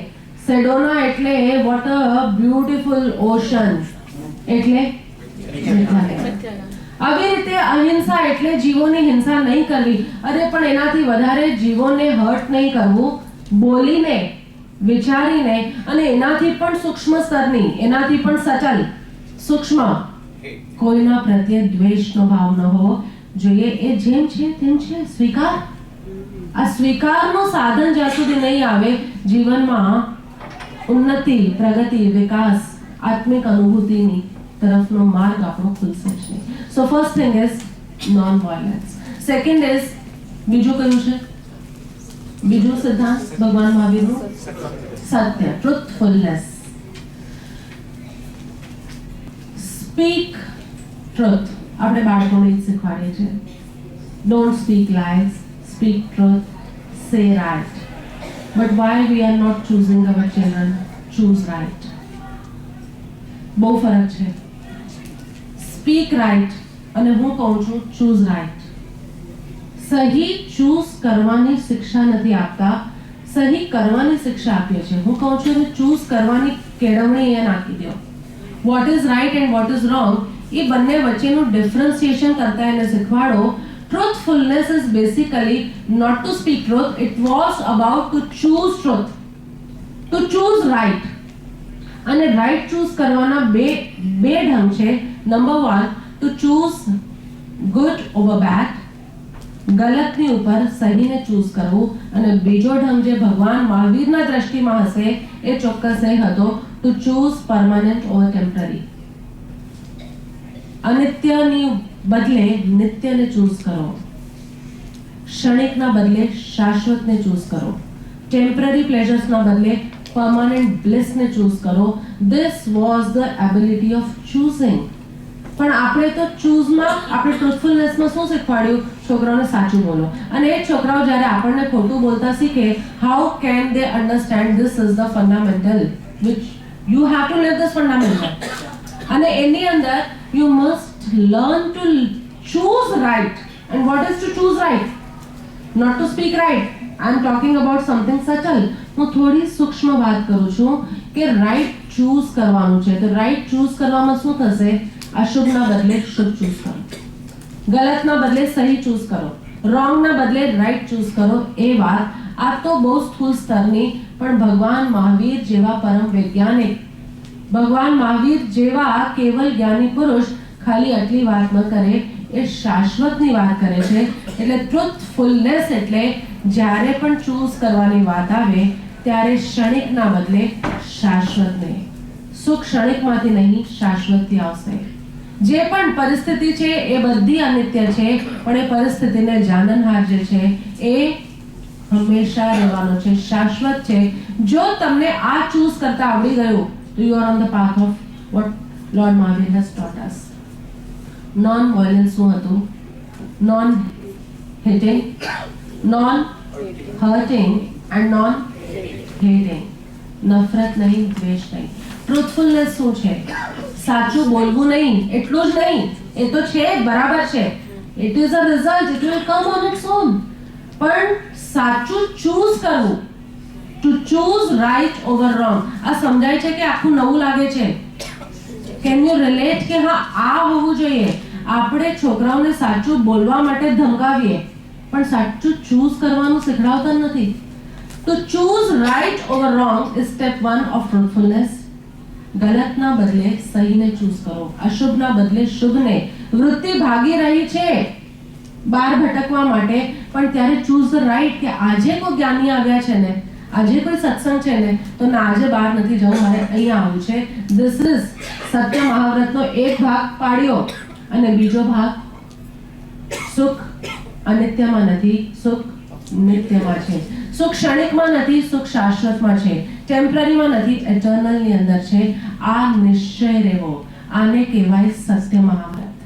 સેડોના એટલે વોટ અ બ્યુટીફુલ ઓશન, એટલે આવી રીતે અહિંસા એટલે જીવોની હિંસા નહીં કરવી. અરે પણ એનાથી વધારે જીવોને હર્ટ નહીં કરવું, બોલીને, વિચારીને, અને એનાથી પણ સૂક્ષ્મ સ્તરની, એનાથી પણ સચલ સૂક્ષ્મ કોઈના પ્રત્યે દ્વેષનો ભાવ ન હોવો જોઈએ. એ જેમ છે તેમ છે, સ્વીકાર. આ સ્વીકારનું સાધન જ્યાં સુધી નહીં આવે, જીવનમાં ઉન્નતિ, પ્રગતિ, વિકાસ, આત્મિક અનુભૂતિની તરફનો માર્ગ આપણો ખુલશે જ નહીં. So first thing is known violence. Second is, બીજું કયું છે? બીજું સિદ્ધાંત ભગવાન મહાવીરનું સત્ય, ટ્રુથફુલનેસ. Speak truth. આપણે બાળકોને જ શીખવાડીએ છીએ. Don't speak lies, speak truth, say right. But why we are not choosing our children choose right? બહુ ફરક છે. સ્પીક રાઇટ અને હું કહું છું ચૂઝ રાઇટ. સહી ચૂઝ કરવાની શિક્ષા નથી આપતા, સહી કરવાની શિક્ષા આપીએ છીએ. હું કહું છું કે ચૂઝ કરવાની કેળવણી એ નાખી દો. What is right and what is wrong એ બંને વચ્ચેનું ડિફરન્સિએશન કરતા એને શીખવાડો. Truthfulness is basically not to speak truth, it was about to choose truth, to choose right. અને રાઈટ ચૂઝ કરવાના બે ઢંગ છે. Number 1 to choose good over bad, ગલતની ઉપર સહીને ચૂઝ કરવું. અને બીજો ઢંગ જે ભગવાન મહાવીરના દ્રષ્ટિમાં હશે એ ચોક્કસ એ હતો to choose permanent over temporary. અનિત્યની બદલે નિત્યને ચૂઝ કરો, ક્ષણિકના બદલે શાશ્વતને ચૂઝ કરો, ટેમ્પરરી પ્લેઝર્સના બદલે પરમાનન્ટ બ્લિસને ચૂઝ કરો. This was the ability of choosing. પણ આપણે તો ચૂઝમાં આપણે ટ્રુથફુલનેસમાં શું શીખવાડ્યું? છોકરાઓને સાચું બોલો. અને એ છોકરાઓ જ્યારે આપણને ખોટું બોલતા શીખે, how can they understand this is the fundamental which you have to leave this fundamental. અને એની અંદર you must learn to choose right. And what is to choose right? Not to speak right. I am talking about something subtle. હું થોડી સૂક્ષ્મ વાત કરું છું કે રાઈટ ચૂઝ કરવાનું છે. તો રાઈટ ચૂઝ કરવામાં શું થશે? અશુભના બદલે શુભ ચૂઝ કરો, ગલતના બદલે સહી ચૂઝ કરો, રોંગના બદલે રાઈટ ચૂઝ કરો. એ વાત આ તો બહુ સ્થૂળ સ્તરની, પણ ભગવાન મહાવીર જેવા પરમ વૈજ્ઞાનિક, ભગવાન મહાવીર જેવા કેવલ જ્ઞાની પુરુષ ખાલી આટલી વાત ન કરે, એ શાશ્વતની વાત કરે છે. એટલે ટ્રુથફુલનેસ એટલે જ્યારે પણ ચૂઝ કરવાની વાત આવે ત્યારે ક્ષણિકના બદલે શાશ્વતને. સુખ ક્ષણિકમાંથી નહીં શાશ્વતથી આવશે. જે પણ પરિસ્થિતિ છે એ બધી અનિત્ય છે, પણ એ પરિસ્થિતિને જાનનહાર જે છે એ હંમેશા રહેવાનો છે, શાશ્વત છે. જો તમને આ ચૂઝ કરતા આવડી ગયું તો you are on the path of what lord Mahavir has taught us. Non violence શું હતું? Non hitting, non hurting and non hating. નફરત નહીં, દ્વેષ નહીં. ટ્રુથફુલનેસ શું છે? સાચું બોલવું નહીં, એટલું જ નહીં, એ તો છે બરાબર છે, it is a result, it will come on its own. પણ સાચું ચૂઝ કરવું, to choose right over wrong. આ સમજાય છે કે આખું નવું લાગે છે? કેન યુ રિલેટ કે હા આ હોવું જોઈએ? આપણે છોકરાઓને સાચું બોલવા માટે ધમકાવીએ, પણ સાચું ચૂઝ કરવાનું શીખડાવતા નથી. તો choose right over wrong is step 1 of truthfulness. ગલતના બદલે સહીને ચૂઝ કરો, અશુભના બદલે શુભને. વૃત્તિ ભાગી રહી છે બહાર ભટકવા માટે, પણ ત્યારે ચૂઝ ધ રાઈટ કે આજે કોઈ જ્ઞાની આવ્યા છે ને, આજે કોઈ સત્સંગ છે ને, તો ના આજે બહાર નથી જવું, મારે અહીંયા આવવું છે. ધીસ ઇઝ સત્ય મહાવ્રતનો એક ભાગ પાડ્યો. અને બીજો ભાગ, સુખ અનિત્યમાં નથી, સુખ નિત્યમાં છે. સુખ ક્ષણિકમાં નથી, સુખ શાશ્વતમાં છે. ટેમ્પરરીમાં નથી, એટર્નલની અંદર છે. આ નિશ્ચય રહેવો, આને કહેવાય સત્ય મહાવ્રત.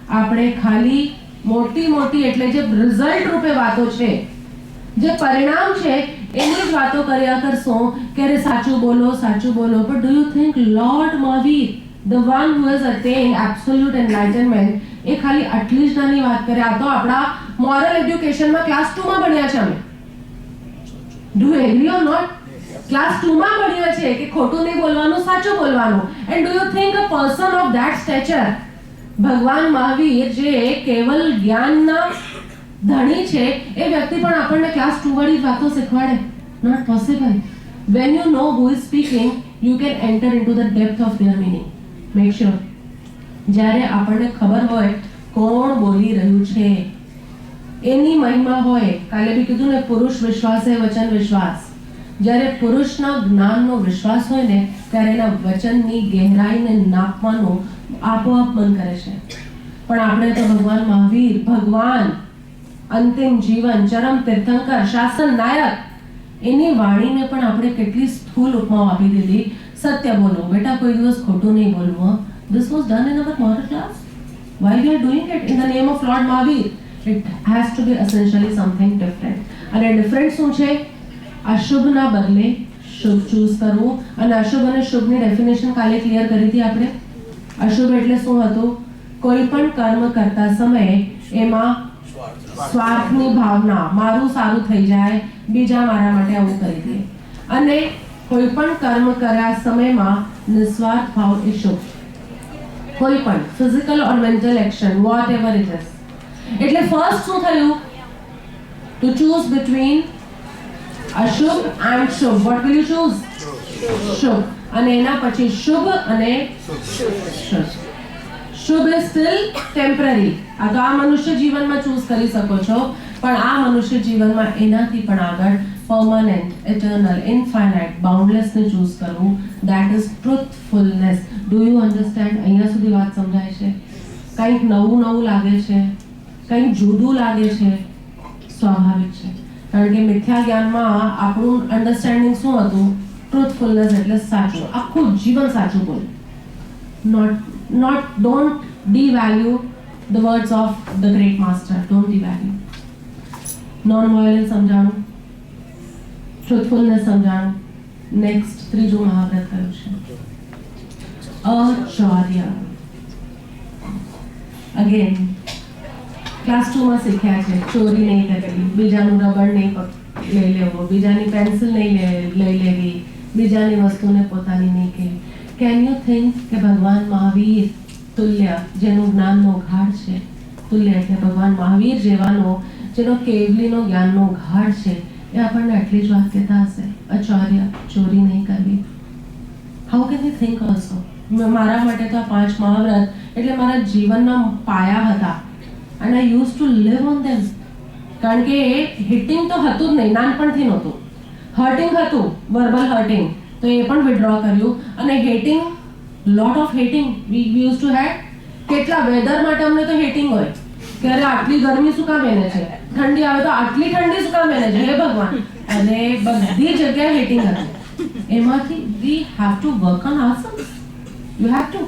આપણે ખાલી મોટી મોટી એટલે જે રિઝલ્ટ રૂપે વાતો છે, જે પરિણામ છે એની જ વાતો કર્યા કરશો કે અરે સાચું બોલો, સાચું બોલો. But do you think lord Mahavir, the one who has attained absolute enlightenment, એ ખાલી આટલી જ નાની વાત કરે? આ તો આપણા મોરલ એજ્યુકેશનમાં ક્લાસ 2 માં ભણ્યા છે અમે. Do agree or not? Class 2 માં ભણ્યા છે કે ખોટું નહીં બોલવાનું, સાચું બોલવાનું. And do you think a person of that stature, ભગવાન મહાવીર જે કેવલ જ્ઞાનના ધણી છે, એ વ્યક્તિ પણ આપણને ક્લાસ 2 વાળી વાતો શીખવાડે? Not possible. When you know who is speaking, you can enter into the depth of their meaning. Make sure જ્યારે આપણને ખબર હોય કોણ બોલી રહ્યું છે, એની મહિમા હોય. કાલે બી કીધું ને, પુરુષ વિશ્વાસ એ વચન વિશ્વાસ. જ્યારે પુરુષના જ્ઞાનનો વિશ્વાસ હોય ને, ત્યારે એના વચનની ગહેરાઈને નાપવાનું આપોઆપ મન કરે છે. પણ આપણે તો ભગવાન મહાવીર, ભગવાન અંતિમ જીવન, ચરમ તીર્થંકર, શાસન નાયક, એની વાણીને પણ આપણે કેટલી સ્થૂલ ઉપમાઓ આપી દીધી. સત્ય બોલો બેટા, કોઈ દિવસ ખોટું નહીં બોલવું. This was done in our moral class. Why we are doing it in the name of Lord Mahavir? It has to be essentially something different. અને ડિફરન્ટ શું છે? અશુભના બદલે શુભ ચૂઝ કરવું. અને અશુભ અને શુભની ડેફિનેશન કાલે ક્લિયર કરી હતી આપણે. અશુભ એટલે શું હતું? કોઈ પણ કર્મ કરતા સમયે એમાં સ્વાર્થની ભાવના, મારું સારું થઈ જાય, બીજા મારા માટે આવું કરી દે. અને કોઈ પણ કર્મ કર્યા સમયમાં નિસ્વાર્થ ભાવ એ શુભ. કોઈ પણ physical or mental action, whatever it is. એટલે ફર્સ્ટ શું થયું? ટુ ચૂઝ બિટવીન અશુભ એન્ડ શુભ. What will you choose? શુભ. અને એના પછી શુભ અને શુભ. શુભ ઇઝ સ્ટીલ ટેમ્પરરી. આ તો આ મનુષ્ય જીવનમાં ચૂઝ કરી શકો છો, પણ આ મનુષ્ય જીવનમાં એનાથી પણ આગળ permanent, eternal, infinite, boundless ને ચૂઝ કરવું. that is truthfulness. do you understand? અહીંયા સુધી વાત સમજાય છે? કંઈક નવું નવું લાગે છે, કંઈક જુદું લાગે છે, સ્વાભાવિક છે. કારણ કે મિથ્યા જ્ઞાનમાં આપણું અન્ડરસ્ટેન્ડિંગ શું હતું? ટ્રુથફુલનેસ એટલે સાચું, આખું જીવન સાચું બોલ. don't devalue the words of the great master. don't devalue. non-violence સમજાણું, truthfulness સમજાણું. નેક્સ્ટ ત્રીજું મહાવ્રત કયું છે? અચૌર્ય. અગેન ક્લાસ 2 માં શીખ્યા છે, ચોરી નહીં કરવી, બીજાનું રબડ નહીં લઈ લેવો, બીજાની પેન્સિલ નહીં લઈ લેવી, બીજાની વસ્તુને પોતાની નહીં કહેવી. કેન યુ થિંક કે ભગવાન મહાવીર તુલ્ય, જેનું જ્ઞાનનો ઘાટ છે, તુલ્ય એટલે ભગવાન મહાવીર જેવાનો, જેનો કેવલીનો જ્ઞાનનો ઘાટ છે, એ આપણને આટલી જ વાત કહેતા હશે? અચૌર્ય, ચોરી નહીં કરવી. How can you think also? મારા માટે તો આ 5 મહાવ્રત એટલે મારા જીવનના પાયા હતા. and I used to live on them. કારણ કે હિટિંગ તો હતું જ નહીં, નાનપણથી નહોતું. હર્ટિંગ હતું, વર્બલ હર્ટિંગ, તો એ પણ વિડ્રો કર્યું. અને hating, lot of hating we use to had. કેટલા વેધર માટે અમને તો હેટિંગ હોય કે અરે આટલી ગરમી શું કામ બને છે, ઠંડી આવે તો આટલી ઠંડી શું કામ બને છે, હે ભગવાન. અને બધી જગ્યાએ હેટિંગ હતું. એમાંથી we have to work on ourself. You have to.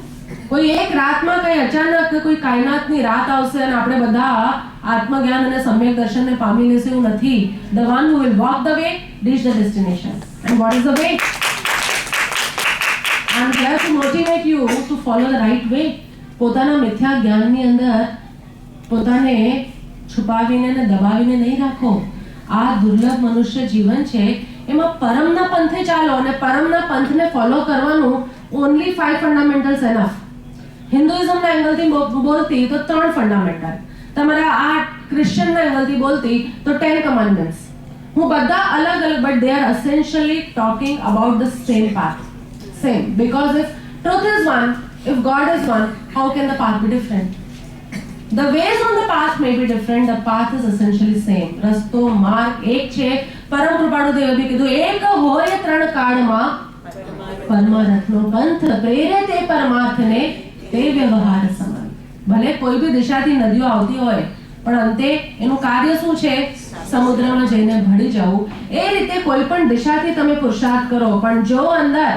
કોઈ એક રાતમાં કઈ અચાનક કોઈ કાયનાતની રાત આવશે અને આપણે બધા આત્મજ્ઞાન અને સમ્યક દર્શનને પામી લેશું એવું નથી. The one who will walk the way reach the destination. And what is the way? I'm here to motivate you to follow the right way. પોતાના મિથ્યા જ્ઞાનની અંદર પોતાને છુપાવીને અને દબાવીને નહીં રાખો. આ દુર્લભ મનુષ્ય જીવન છે, એમાં પરમના પંથે ચાલો અને પરમના પંથને ફોલો કરવાનું. only 5 fundamentals enough. હિન્દુઇઝમના એંગલથી બોલતી તો 3 ફંડામેન્ટલ, તમારા આ ક્રિશ્ચિયનના એંગલથી બોલતી તો 10 કમાન્ડમેન્ટ્સ. હું બધા અલગ અલગ, but they are essentially talking about the same path. Same, because if truth is one, if God is one, how can the path be different? The ways on the path may be different, the path is essentially same. રસ્તો, માર્ગ એક છે. પરમ કૃપાળુ દેવે બી કીધું, એક હોય 3 કાળમાં પરમાર્થનો પંથ, પ્રેરે તે પરમાર્થને તે વ્યવહાર સમાન. ભલે કોઈ બી દિશાથી નદીઓ આવતી હોય, પણ અંતે એનું કાર્ય શું છે? સમુદ્રમાં જઈને ભળી જવું. એ રીતે કોઈ પણ દિશાથી તમે પુરુષાર્થ કરો, પણ જો અંદર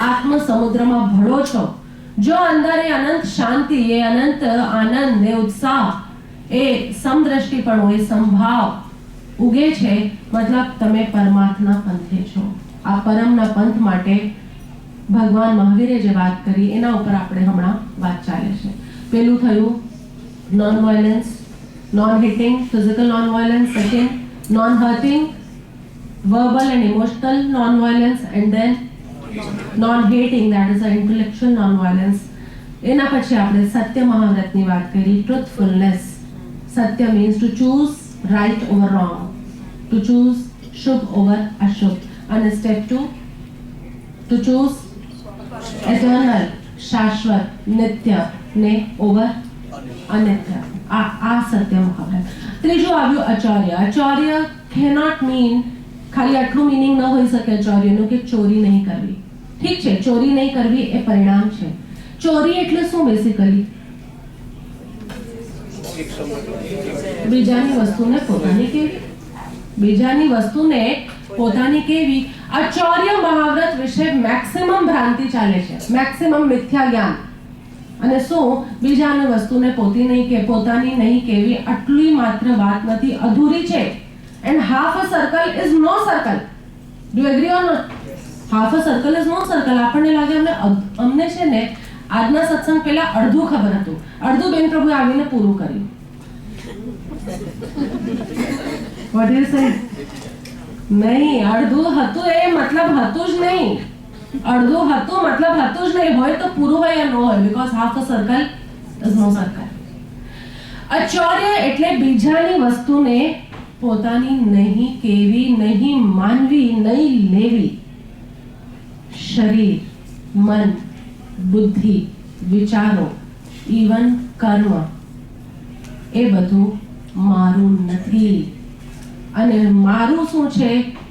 આત્મ સમુદ્રમાં ભળો છો, જો અંદર એ અનંત શાંતિ, એ અનંત આનંદ, એ ઉત્સાહ, એ સમદ્રષ્ટિપણું, એ સંભાવ ઉગે છે, મતલબ તમે પરમાર્થના પંથે છો. આ પરમના પંથ માટે ભગવાન મહાવીરે જે વાત કરી એના ઉપર આપણે હમણાં વાત ચાલે છે. પેલું થયું non violence, non hitting, physical non violence. Second, non hurting, verbal and emotional non violence. And then non hating, that is the intellectual non violence. એના પછી આપણે સત્ય મહાવ્રતની વાત કરી, truthfulness. Satya means to choose right over wrong, to choose Shumbh over અશુભ. અને step 2, to choose eternal, શાશ્વત, નિત્ય ને over અનિત્ય. આ સત્ય મહાવ્રત. ત્રીજું આવ્યું અચૌર્ય. અચૌર્ય cannot mean, ખાલી આટલું મીનિંગ ન હોઈ શકે અચૌર્યનું કે ચોરી નહીં કરવી. ઠીક છે, ચોરી નહીં કરવી એ પરિણામ છે. ચોરી એટલે શું? બેસિકલી બીજાની વસ્તુને પોતાની કેવી, બીજાની વસ્તુને પોતાની કેવી. અચૌર્ય મહાવ્રત વિશે મેક્સિમમ ભ્રાંતિ ચાલે છે, મેક્સિમમ મિથ્યા જ્ઞાન. અને શું? બીજાની વસ્તુને પોતાની નહીં કેવી, આટલી માત્ર વાત નથી, અધૂરી છે. And half a circle is no circle. Do you agree or not? Half a circle is no circle. આપણને લાગે અમને છે ને આજના સત્સંગ પહેલા અડધું ખબર હતું, અડધું બેન પ્રભુએ આવીને પૂરું કર્યું. What do you say? નહીં, અડધું હતું એ મતલબ હતું જ નહીં. અડધું હતું મતલબ હતું જ નહીં. હોય તો પૂરું હોય યા ન હોય, because half a circle is no circle. અચૌર્ય એટલે બીજાની વસ્તુને પોતાની નહીં કેવી, નહીં માનવી, નહીં લેવી. શરીર, મન, બુદ્ધિ, વિચારો, ઇવન કર્મ, એ બધું મારું નથી. અને મારું શું છે?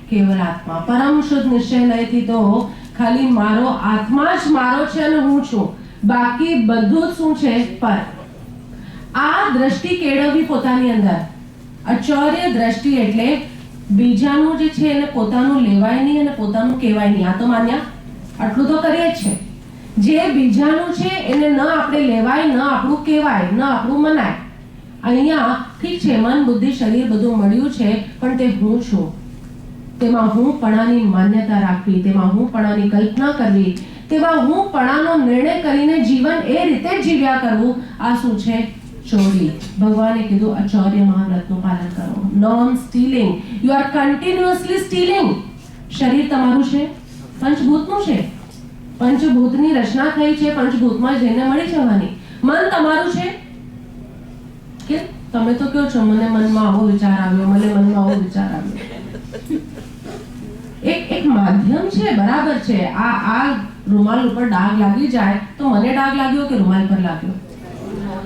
કેવલ આત્મા. પરમ શુદ્ધ નિશ્ચય લયથી તો ખાલી મારો આત્મા જ મારો છે અને હું છું. બાકી બધું જ શું છે? પર. આ દ્રષ્ટિ કેળવવી પોતાની અંદર. અચૌર્ય દ્રષ્ટિ એટલે બીજાનું જે છે એને પોતાનું લેવાય નહીં અને પોતાનું કહેવાય નહીં. આ તો માન્યા, આટલું તો કરીએ જ છે. જે બીજાનું છે એને ન આપણે લેવાય, ન આપણું કહેવાય, ન આપણું મનાય. અહીંયા ઠીક છે, મન, બુદ્ધિ, શરીર બધું મળ્યું છે, પણ તે હું છું. તેમાં હું પણાની માન્યતા રાખવી, તેમાં હું પણાની કલ્પના કરવી, તેમાં હું પણાનો નિર્ણય કરીને જીવન એ રીતે જ જીવ્યા કરવું, આ શું છે? ચોરી. ભગવાને કીધું અચૌર્ય મહાવ્રતનું પાલન કરો. Non stealing. You are continuously stealing. શરીર તમારું છે, પંચભૂતનું છે. પંચભૂતની રચના થઈ છે, પંચભૂતમાં જઈને મળી જવાની. મન તમારું છે કે તમે તો કહો છો મને મનમાં આવો વિચાર આવ્યો, મને મનમાં આવો વિચાર આવ્યો. એક માધ્યમ છે, બરાબર છે. આ રૂમાલ ઉપર ડાઘ લાગી જાય તો મને ડાઘ લાગ્યો કે રૂમાલ પર લાગ્યો?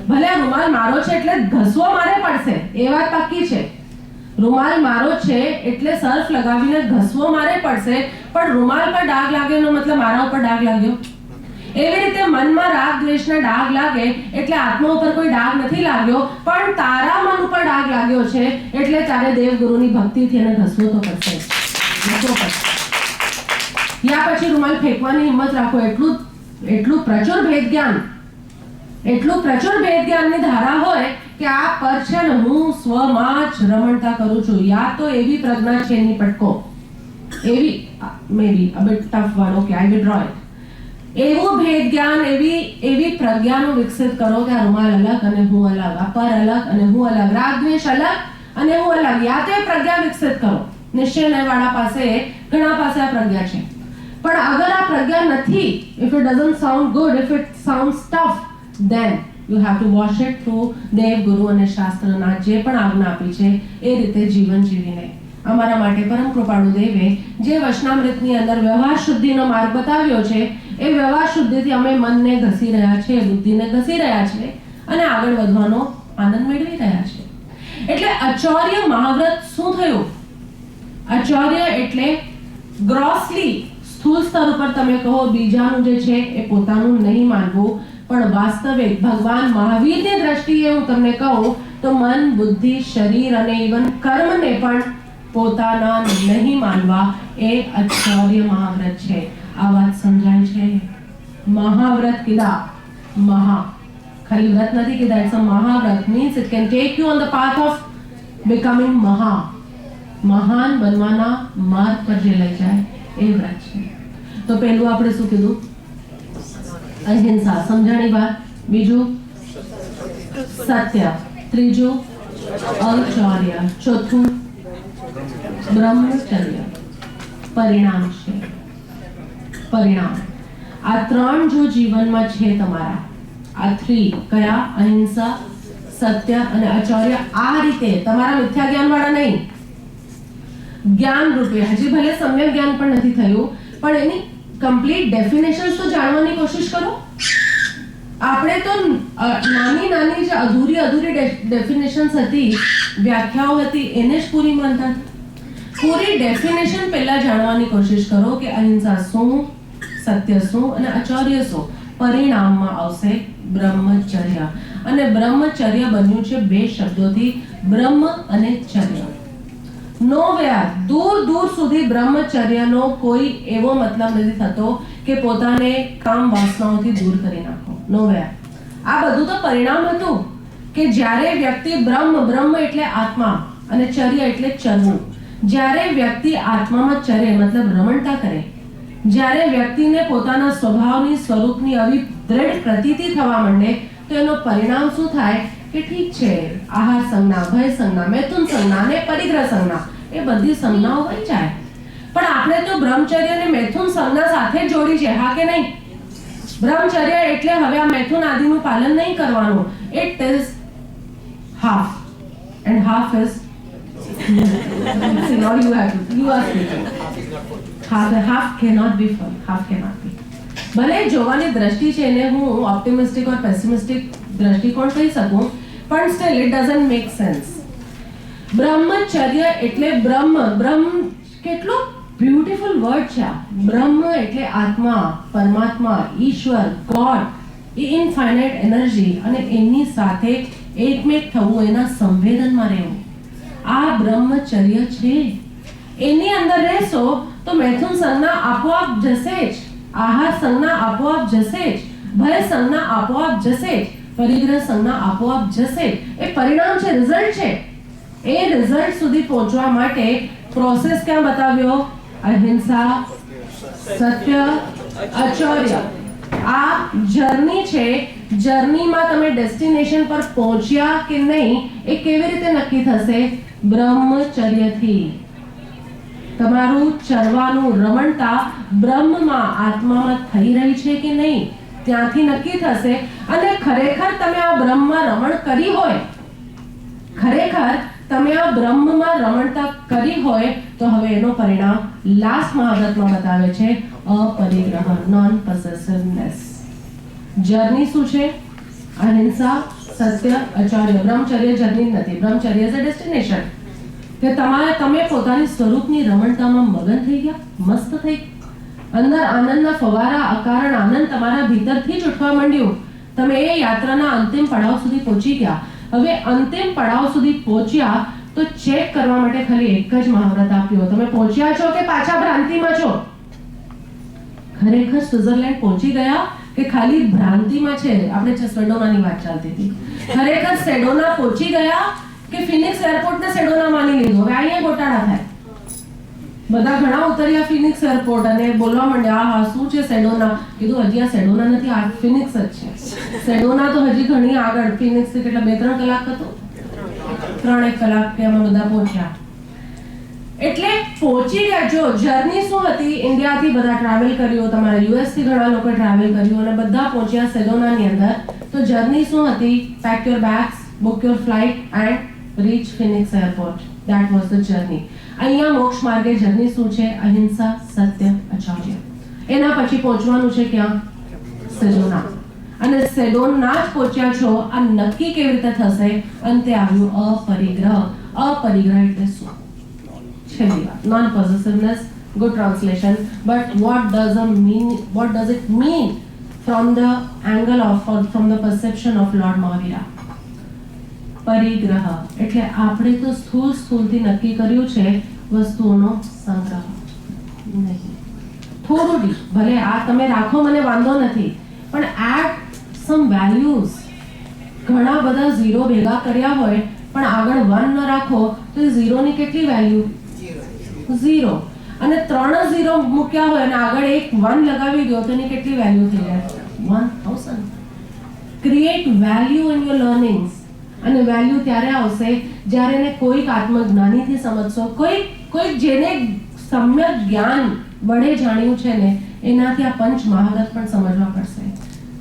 ભલે આ રૂમાલ મારો છે એટલે ઘસવો મારે પડશે, એ વાત પાક્કી છે. રૂમાલ મારો છે એટલે સર્ફ લગાવીને ઘસવો મારે પડશે, પણ રૂમાલ પર ડાઘ લાગે એનો મતલબ મારા ઉપર ડાઘ લાગ્યો. એવી રીતે મનમાં રાગ દ્વેષના ડાઘ લાગે એટલે આત્મા ઉપર કોઈ ડાઘ નથી લાગ્યો, પણ તારા મન ઉપર ડાઘ લાગ્યો છે એટલે તારે દેવગુરુની ભક્તિથી એને ઘસવો તો પડશે. યા પછી રૂમાલ ફેંકવાની હિંમત રાખો. એટલું પ્રચુર ભેદ જ્ઞાનની ધારા હોય કે આ પર છે ને હું સ્વમાં જ રમણતા કરું છું. યા તો એવી પ્રજ્ઞા છે એની પટકો, એવી may be a bit tough word, okay I will draw it. એવું ભેદ જ્ઞાન, એવી પ્રજ્ઞાનો વિકસિત કરો કે આ રૂમાલ અલગ અને હું અલગ, આ પર અલગ અને હું અલગ, રાગ દ્વેષ અલગ અને હું અલગ. યા તો એ પ્રજ્ઞા વિકસિત કરો. નિશ્ચય વાળા પાસે, ઘણા પાસે આ પ્રજ્ઞા છે, પણ અગર આ પ્રજ્ઞા નથી, if it doesn't sound good, if it sounds tough, then you have to wash it through દેવ, ગુરુ અને શાસ્ત્રના જે પણ આજ્ઞા આપી છે એ રીતે જીવન જીવીને. અમારા માટે પરમ કૃપાળુ દેવે જે વચનામૃતની અંદર વ્યવહાર શુદ્ધિનો માર્ગ બતાવ્યો છે, એ વ્યવહાર શુદ્ધિથી અમે મનને ઘસી રહ્યા છે, બુદ્ધિને ઘસી રહ્યા છે અને આગળ વધવાનો આનંદ મેળવી રહ્યા છે. એટલે અચૌર્ય મહાવ્રત શું થયું? અચૌર્ય એટલે ગ્રોસલી, સ્થૂળ સ્તર ઉપર તમે કહો બીજાનું જે છે એ પોતાનું નહીં માનવું, પણ વાસ્તવિક ભગવાન મહાવીરની દ્રષ્ટિએ હું તમને કહું તો મન, બુદ્ધિ, શરીર અને ઇવન કર્મને પણ પોતાના નહીં માનવા, એ અચૌર્ય મહાવ્રત છે. આ વાત સમજાય છે? મહાવ્રત કીધા, મહા ખાલી વ્રત નથી કીધા, ઇટ્સ અ મહાવ્રત. Means it can take you on the path of becoming મહા, મહાન બનવાના માર્ગ પર જે લઈ જાય એ વ્રત છે. તો પહેલું આપણે શું કીધું? અહિંસા, સમજાણી વાત. બીજું સત્ય. ત્રીજું અચૌર્ય. ચોથું બ્રહ્મચર્ય. પરિણામ છે, પરિણામ. આ ત્રણ જો જીવનમાં છે તમારા, આ થ્રી કયા? અહિંસા, સત્ય અને અચૌર્ય. આ રીતે તમારા મિથ્યા જ્ઞાન વાળા નહીં, જ્ઞાન રૂપે, હજી ભલે સમ્યક જ્ઞાન પણ નથી થયું, પણ એની કમ્પ્લીટ ડેફિનેશન્સ તો જાણવાની કોશિશ કરો. આપણે તો નાની જે અધૂરી ડેફિનેશન્સ હતી, વ્યાખ્યાઓ હતી, એને જ પૂરી માનતા. પૂરી ડેફિનેશન પહેલા જાણવાની કોશિશ કરો કે અહિંસા શું, સત્ય શું અને અચૌર્ય શું. પરિણામમાં આવશે બ્રહ્મચર્ય. અને બ્રહ્મચર્ય બન્યું છે બે શબ્દોથી, બ્રહ્મ અને ચર્ય. નોવેર, દૂર સુધી બ્રહ્મચર્યનો કોઈ એવો મતલબ નથી થતો કે પોતાને કામ વાસનાઓથી દૂર કરી નાખો. નોવેર. આ બધું તો પરિણામ હતું કે જ્યારે વ્યક્તિ બ્રહ્મ એટલે આત્મા અને ચર્ય એટલે ચરવું. જ્યારે વ્યક્તિ આત્મામાં ચરે મતલબ રમણતા કરે, જ્યારે વ્યક્તિને પોતાના સ્વભાવની, સ્વરૂપની આવી દ્રઢ પ્રતીતિ થવા માંડે, તો એનો પરિણામ શું થાય કે ઠીક છે આહાર સંજ્ઞા, ભય સંજ્ઞા, મૈથુન સંજ્ઞા અને પરિગ્રહ સંજ્ઞા એ બધી સંજ્ઞાઓ વંચાય, પણ આપણે તો બ્રહ્મચર્ય અને મૈથુન સંજ્ઞા સાથે જોડી છે, હા કે નહીં? બ્રહ્મચર્ય એટલે હવે આ મૈથુન આદિનું પાલન નહીં કરવાનું. It is half and half is see, now you are speaking. Half cannot be full. Half cannot be. ભલે જોવાની દ્રષ્ટિ છે એને હું ઓપ્ટિમિસ્ટિક ઓર પેસિમિસ્ટિક દ્રષ્ટિકોણ કહી શકું, પણ still it doesn't make sense. બ્રહ્મચર્ય એટલે બ્રહ્મ કેટલું બ્યુટીફુલ વર્ડ છે. બ્રહ્મ એટલે આત્મા, પરમાત્મા, ઈશ્વર, ગોડ, એ ઇનફાઇનાઇટ એનર્જી અને એની સાથે એકમેક થવું, એના સંવેદનમાં રહેવું, આ બ્રહ્મચર્ય છે. એની અંદર રહેશો તો મૈથુન સંજ્ઞા આપોઆપ જશે જ, આહાર સંજ્ઞા આપોઆપ જશે જ, ભય સંજ્ઞા આપોઆપ જશે જ, પરિગ્રહ સંજ્ઞા આપોઆપ જશે. એ પરિણામ છે, રિઝલ્ટ છે. એ રિઝલ્ટ સુધી પહોંચવા માટે પ્રોસેસ ક્યાં બતાવ્યો? અહિંસા, સત્ય, અચૌર્ય. આ જર્ની છે. જર્નીમાં તમે ડેસ્ટિનેશન પર પહોંચ્યા કે નહીં એ કેવી રીતે નક્કી થશે? બ્રહ્મચર્યથી. તમારું ચરવાનું રમણતા બ્રહ્મમાં, આત્મામાં થઈ રહી છે કે નહીં ત્યાંથી નક્કી થશે. અને ખરેખર તમે આ બ્રહ્મમાં રમણ કરી હોય, ખરેખર તમે આ બ્રહ્મમાં રમણતા કરી હોય તો હવે એનો પરિણામ લાસ્ટ મહાવ્રતમાં બતાવે છે, અપરિગ્રહ, નોન પોસેસિવનેસ. જર્ની શું છે? અહિંસા, સત્ય, અચૌર્ય. બ્રહ્મચર્ય જર્ની નથી, બ્રહ્મચર્ય ઇઝ અ ડેસ્ટિનેશન. કે તમે પોતાની સ્વરૂપની રમણતામાં મગન થઈ ગયા, મસ્ત થઈ, અંદર આનંદના ફવારા, અકારણ આનંદ તમારા ભીતરથી જ ઉઠવા માંડ્યું. તમે એ યાત્રાના અંતિમ પડાવ સુધી પહોંચી ગયા. હવે અંતિમ પડાવ સુધી પહોંચ્યા તો ચેક કરવા માટે ખાલી એક જ મહાવ્રત આપ્યો. તમે પહોંચ્યા છો કે પાછા ભ્રાંતિમાં છો? ખરેખર સ્વિટ્ઝરલેન્ડ પહોંચી ગયા કે ખાલી ભ્રાંતિમાં છે? આપણે સેડોનાની વાત ચાલતી હતી. ખરેખર સેડોના પહોંચી ગયા કે ફિનિક્સ એરપોર્ટને સેડોના માની લીધું? હવે અહીંયા ગોટાળા થાય. બધા ઘણા ઉતર્યા ફિનિક્સ એરપોર્ટ અને બોલવા માંડ્યા, હા શું છે સેડોના? કીધું હજી આ સેડોના નથી, આ ફિનિક્સ જ છે. સેડોના તો હજી ઘણી આગળ, ફિનિક્સ કેટલા 2-3 કલાક હતું, 3-1 કલાક કે અમે બધા પહોંચ્યા. એટલે પહોંચી ગયા. જો જર્ની શું હતી? ઇન્ડિયાથી બધા ટ્રાવેલ કર્યું, તમારા યુએસ થી ઘણા લોકો ટ્રાવેલ કર્યું અને બધા પહોંચ્યા સેડોનાની અંદર. તો જર્ની શું હતી? Pack your bags, book your flight and reach Phoenix airport. That was the journey. અહીંયા મોક્ષ માર્ગે જર્ની શું છે? અહિંસા, સત્ય, અચૌર્ય. એના પછી પહોંચવાનું છે ક્યાં? સેડોના. અને સેડોના જ પહોંચ્યા છો, આ નક્કી કેવી રીતે થશે? અંતે આવ્યું અપરિગ્રહ. અપરિગ્રહ એટલે શું? છેલ્લી વાત, non possessiveness. Good translation, but what does it mean from the angle of, or from the perception of Lord Mahavira? પરિગ્રહ એટલે આપણે તો સ્થૂળથી નક્કી કર્યું છે વસ્તુઓનો સંગ્રહ નહીં. થોડું ડીપ, ભલે આ તમે રાખો મને વાંધો નથી, પણ એડ સમ વેલ્યુઝ. ઘણા બધા ઝીરો ભેગા કર્યા હોય પણ આગળ 1 ન રાખો તો એ ઝીરોની કેટલી વેલ્યુ? 0. અને 3 ઝીરો મૂક્યા હોય અને આગળ એક 1 લગાવી દો તો એની કેટલી વેલ્યુ થઈ જાય? 1000. Create value in your learnings. અને વેલ્યુ ત્યારે આવશે જ્યારે એને કોઈક આત્મજ્ઞાનીથી સમજશો, કોઈક જેને સમ્યક જ્ઞાન વડે જાણ્યું છે ને એનાથી આ પંચ મહાવ્રત પણ સમજવા પડશે,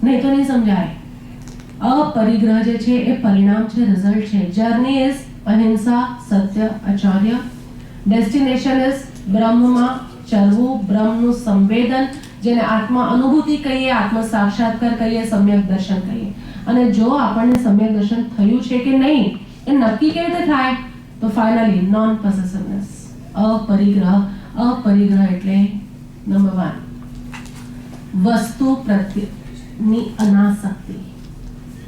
નહીં તો નહીં સમજાય. અપરિગ્રહ જે છે એ પરિણામ છે, રિઝલ્ટ છે. જર્ની ઇઝ અહિંસા, સત્ય, અચૌર્ય. ડેસ્ટિનેશન ઇઝ બ્રહ્મમાં ચરવું, બ્રહ્મનું સંવેદન, જેને આત્મા અનુભૂતિ કહીએ, આત્મ સાક્ષાત્કાર કહીએ, સમ્યક દર્શન કહીએ. અને જો આપણને સમ્યક દર્શન થયું છે કે નહીં એ નક્કી કેવી રીતે થાય? તો ફાઇનલી નોન પોસેસિવનેસ, અપરિગ્રહ. અપરિગ્રહ એટલે નંબર 1 વસ્તુ પ્રત્યેની અનાસક્તિ.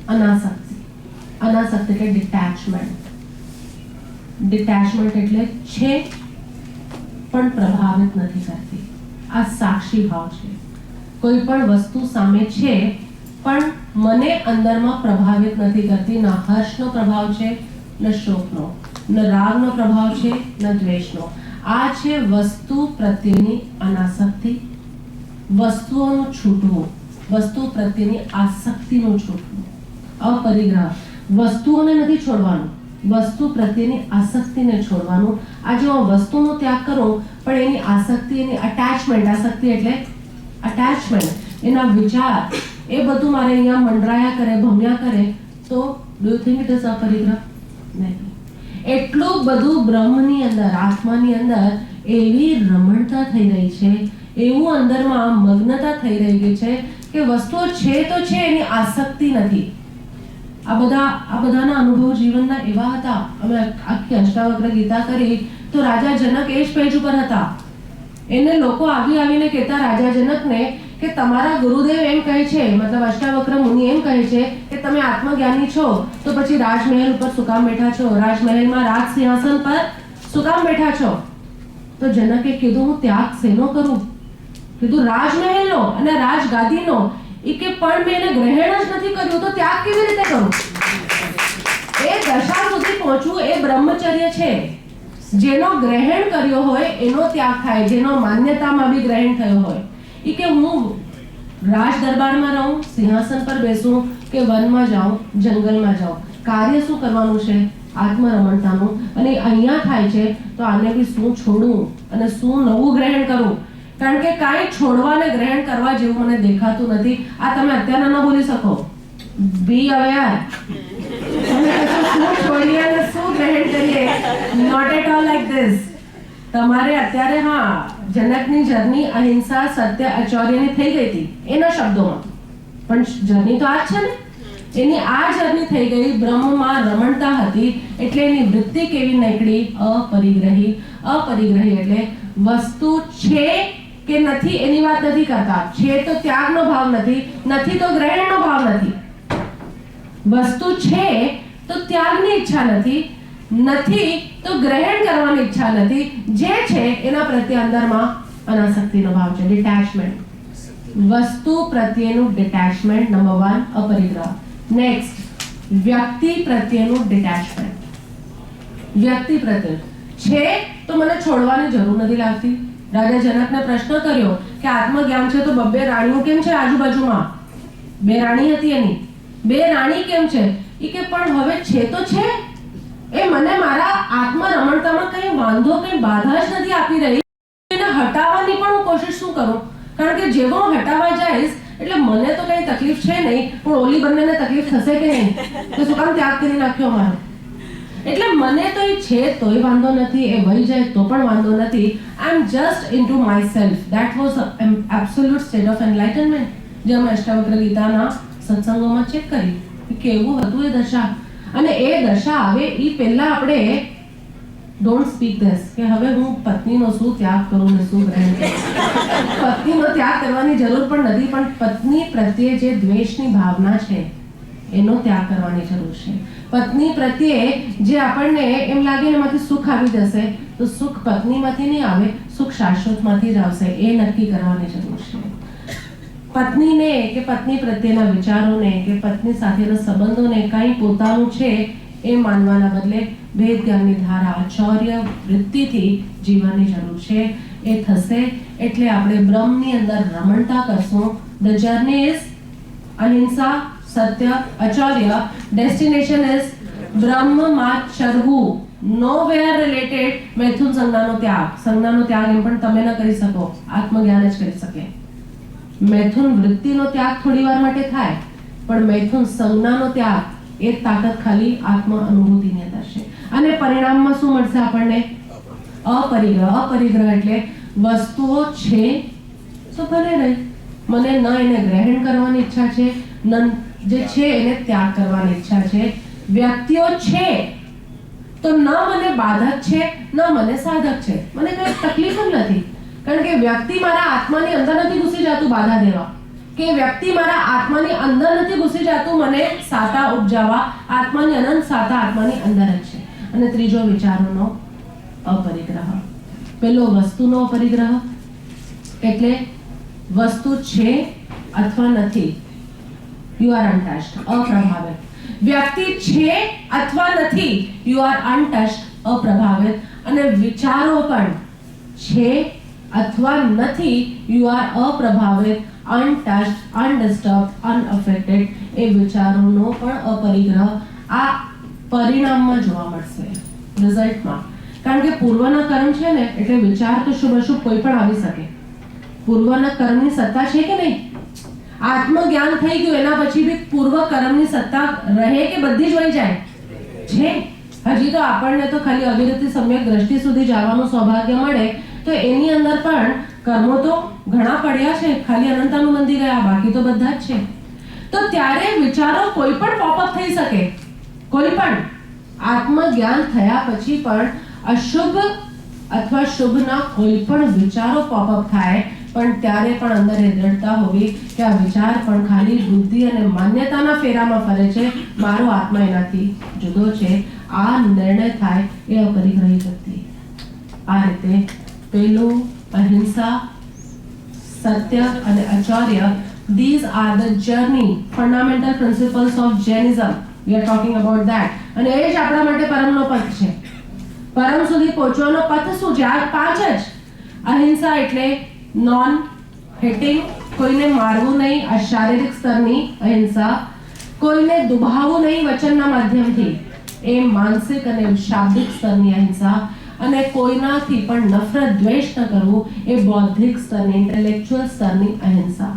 અનાસક્તિ એટલે ડિટેચમેન્ટ. ડિટેચમેન્ટ એટલે છે પણ પ્રભાવિત નથી કરતી. આ સાક્ષી ભાવ છે. કોઈ પણ વસ્તુ સામે છે પણ મને અંદરમાં પ્રભાવિત નથી કરતી. ન હર્ષનો પ્રભાવ છે, ન શોકનો, ન રાગનો પ્રભાવ છે, ન દ્વેષનો. આ છે વસ્તુ પ્રત્યેની અનાસક્તિ, વસ્તુઓનું છૂટવું, વસ્તુ પ્રત્યેની આસક્તિનું છૂટવું. અપરિગ્રહ. વસ્તુઓને નથી છોડવાનું, વસ્તુ પ્રત્યેની આસક્તિને છોડવાનું. આજે હું વસ્તુનો ત્યાગ કરું પણ એની આસક્તિ, એની અટેચમેન્ટ, આસક્તિ એટલે અટેચમેન્ટ, એના વિચાર, એ બધું મારે અહીંયા મંડરાયા કરે, ભમ્યા કરે, તો do you think it is અપરિગ્રહ? નહીં. એટલું બધું બ્રહ્મની અંદર, આત્માની અંદર એવી રમણતા થઈ રહી છે, એવું અંદરમાં મગ્નતા થઈ રહી છે કે વસ્તુઓ છે તો છે, એની આસક્તિ નથી. આ બધાના અનુભવ જીવનના એવા હતા. અમે આખી અષ્ટાવક્ર ગીતા કરી તો રાજા જનક એ જ પેજ ઉપર હતા. એને લોકો આવીને કહેતા રાજા જનકને કે તમારા ગુરુદેવ એમ કહે છે, મતલબ અષ્ટાવક્ર મુનિ એમ કહે છે કે તમે આત્મજ્ઞાની છો તો પછી રાજમહેલ ઉપર શું કામ બેઠા છો? રાજમહેલમાં રાજ સિંહાસન પર શું કામ બેઠા છો? તો જનકે કીધું હું ત્યાગ શેનો કરું? કીધું રાજમહેલનો અને રાજગાદીનો. ઈ કે પણ મેં એને ગ્રહણ જ નથી કર્યું તો ત્યાગ કેવી રીતે કરું? એ દશા સુધી પહોંચવું એ બ્રહ્મચર્ય છે. જેનો ગ્રહણ કર્યો હોય એનો ત્યાગ થાય, જેનો માન્યતામાં બી ગ્રહણ થયો હોય. ઈ કે હું રાજ દરબારમાં રહું, સિંહાસન પર બેસું કે વનમાં જાઉં, જંગલમાં જાઉં, કાર્ય શું કરવાનું છે? આત્મરમણતાનું. અને અહીંયા થાય છે તો આને બી શું છોડું અને શું નવું ગ્રહણ કરું? કારણ કે કાંઈ છોડવા અને ગ્રહણ કરવા જેવું મને દેખાતું નથી. આ તમે અત્યારે ન બોલી શકો. Be aware. શું છોડીએ અને શું ગ્રહણ કરીએ? Not at all like this. તમારે અત્યારે જનકની જર્ની અહિંસા, સત્ય, અચૌર્યની થઈ ગઈ હતી એના શબ્દોમાં, પણ જર્ની તો આ જ છે ને. એની આ જર્ની થઈ ગઈ, બ્રહ્મમાં રમણતા હતી એટલે એની વૃત્તિ કેવી નીકળી? અપરિગ્રહી. અપરિગ્રહી એટલે વસ્તુ છે કે નથી એની વાત નથી કરતા. છે તો ત્યાગનો ભાવ નથી, નથી તો ગ્રહણનો ભાવ નથી. વસ્તુ છે તો ત્યાગની ઈચ્છા નથી, નથી તો ગ્રહણ કરવાની ઈચ્છા નથી. જે છે એના પ્રત્યે અંદરમાં અનાસક્તિનો ભાવ છે, ડિટેચમેન્ટ. વસ્તુ પ્રત્યેનું ડિટેચમેન્ટ, નંબર 1 અપરિગ્રહ. નેક્સ્ટ, વ્યક્તિ પ્રત્યેનું ડિટેચમેન્ટ. વ્યક્તિ પ્રત્યે છે તો મને છોડવાની જરૂર નથી લાગતી. રાજા જનકને પ્રશ્ન કર્યો કે આત્મજ્ઞાન છે તો બબ્બે રાણીઓ કેમ છે આજુબાજુમાં? 2 રાણી હતી એની, 2 રાણી કેમ છે? ઈ કે પણ હવે છે તો છે, એ મને મારા આત્મરમણતામાં કઈ વાંધો, કઈ બાધા જ નથી આપી રહી. એને હટાવવાની પણ હું કોશિશ શું કરું? કારણ કે જેવો હું હટાવવા જઈશ એટલે મને તો કઈ તકલીફ છે નહીં, પણ ઓલી બંનેને તકલીફ થશે કે નહીં? તો શું કામ ત્યાગ કરી નાખ્યો મારો? એટલે મને તો એ છે તોય વાંધો નથી, એ વહી જાય તો પણ વાંધો નથી. I am just into myself. That was absolute state of enlightenment. જે અમે અષ્ટાવક્ર ગીતાના સત્સંગોમાં ચેક કરી કે કેવું હતું એ દશા. અને એ દશા આવે એ પહેલા આપણે ડોન્ટ સ્પીક ધીસ કે હવે હું પત્નીનો શું ત્યાગ કરું ને શું ગ્રહણ કરું. પત્નીનો ત્યાગ કરવાની જરૂર પણ નથી, પણ પત્ની પ્રત્યે જે દ્વેષની ભાવના છે એનો ત્યાગ કરવાની જરૂર છે. પત્ની પ્રત્યે જે આપણને એમ લાગે એમાંથી સુખ આવી જશે, તો સુખ પત્નીમાંથી નહીં આવે, સુખ શાશ્વતમાંથી જ આવશે. એ નક્કી કરવાની જરૂર છે. પત્નીને કે પત્ની પ્રત્યેના વિચારોને કે પત્ની સાથેના સંબંધોને કંઈ પોતાનું છે એ માનવાના બદલે ભેદ જ્ઞાનની ધારા, આચૌર્ય વૃત્તિથી જીવવાની જરૂર છે. એ થશે એટલે આપણે બ્રહ્મની અંદર રમણતા કરશું. ધ જર્ની ઇઝ અહિંસા, સત્ય, આચૌર્ય. ડેસ્ટિનેશન ઇઝ બ્રહ્મમાં ચરવું. નોવેર રિલેટેડ મૈથુન સંજ્ઞાનો ત્યાગ. સંજ્ઞાનો ત્યાગ એમ પણ તમે ન કરી શકો, આત્મજ્ઞાન જ કરી શકે. મૈથુન વૃત્તિનો ત્યાગ થોડી વાર માટે થાય, પણ મૈથુન સંજ્ઞાનો ત્યાગ એ તાકાત ખાલી આત્મ અનુભૂતિની અંદર છે. અને પરિણામમાં શું મળશે આપણને? અપરિગ્રહ. અપરિગ્રહ એટલે વસ્તુઓ છે તો ભલે રહી, મને ન એને ગ્રહણ કરવાની ઈચ્છા છે, ન જે છે એને ત્યાગ કરવાની ઈચ્છા છે. વ્યક્તિઓ છે તો ન મને બાધક છે ન મને સાધક છે, મને કઈ તકલીફ જ નથી. કારણ કે વ્યક્તિ મારા આત્માની અંદર નથી ઘૂસી જતું બાધા દેવા, કે વ્યક્તિ મારા આત્માની અંદર નથી ઘૂસી જતું મને સાતા ઉપજાવવા. આત્માની અનંત સાતા આત્માની અંદર જ છે. અને ત્રીજો વિચારોનો અપરિગ્રહ. પેલો વસ્તુનો અપરિગ્રહ એટલે વસ્તુ છે અથવા નથી, યુ આર અનટચ્ડ, અપ્રભાવિત. વ્યક્તિ છે અથવા નથી, યુ આર અનટચ્ડ, અપ્રભાવિત. અને વિચારો પણ છે અથવા નથી, યુ આર અપ્રભાવિત, અનટચ્ડ, અનડિસ્ટર્બ્ડ, અનઅફેક્ટેડ. એ વિચારોનો પણ અપરિગ્રહ આ પરિણામમાં જોવા મળશે, રિઝલ્ટમાં. કારણ કે પૂર્વના કર્મ છે ને એટલે વિચાર તો શુભ અશુભ કોઈ પણ આવી શકે. પૂર્વના કર્મની સત્તા છે કે નહીં? આત્મજ્ઞાન થઈ ગયું એના પછી બી પૂર્વ કર્મની સત્તા રહે કે બધી જ વહી જાય છે? હજી તો આપણને તો ખાલી અવિરતિ સમ્યક દ્રષ્ટિ સુધી જવાનું સૌભાગ્ય મળે તો એની અંદર પણ કર્મો તો ઘણા પડ્યા છે, ખાલી અનંતાનું બંધી ગયા, બાકી તો બધા જ છે. તો ત્યારે વિચારો કોઈ પણ પોપઅપ થઈ શકે, કોઈ પણ. આત્મજ્ઞાન થયા પછી પણ અશુભ અથવા શુભના કોઈ પણ વિચારો પોપઅપ થાય, પણ ત્યારે પણ અંદર એ દ્રઢતા હોવી કે આ વિચાર પણ ખાલી બુદ્ધિ અને માન્યતાના ફેરામાં ફરે છે, મારો આત્મા એનાથી જુદો છે. આ નિર્ણય થાય એ અપરિગ્રહી શક્તિ. આ રીતે પેલું અહિંસા, સત્ય અને અચૌર્ય, these are the journey, fundamental principles of Jainism. We are talking about that. અને એ જ આપણા માટે પરમનો પથ છે. પરમ સુધી પહોંચવાનો પથ શું છે? આ પાંચ જ. અહિંસા એટલે નોન હિટિંગ, કોઈને મારવું નહીં, આ શારીરિક સ્તરની અહિંસા. કોઈને દુભાવવું નહીં વચનના માધ્યમથી, એ માનસિક અને શાબ્દિક સ્તરની અહિંસા. અને કોઈનાથી પણ નફરત દ્વેષ ન કરવું, એ બૌદ્ધિક સ્તરની ઇન્ટેલેક્ચ્યુઅલ સ્તરની અહિંસા.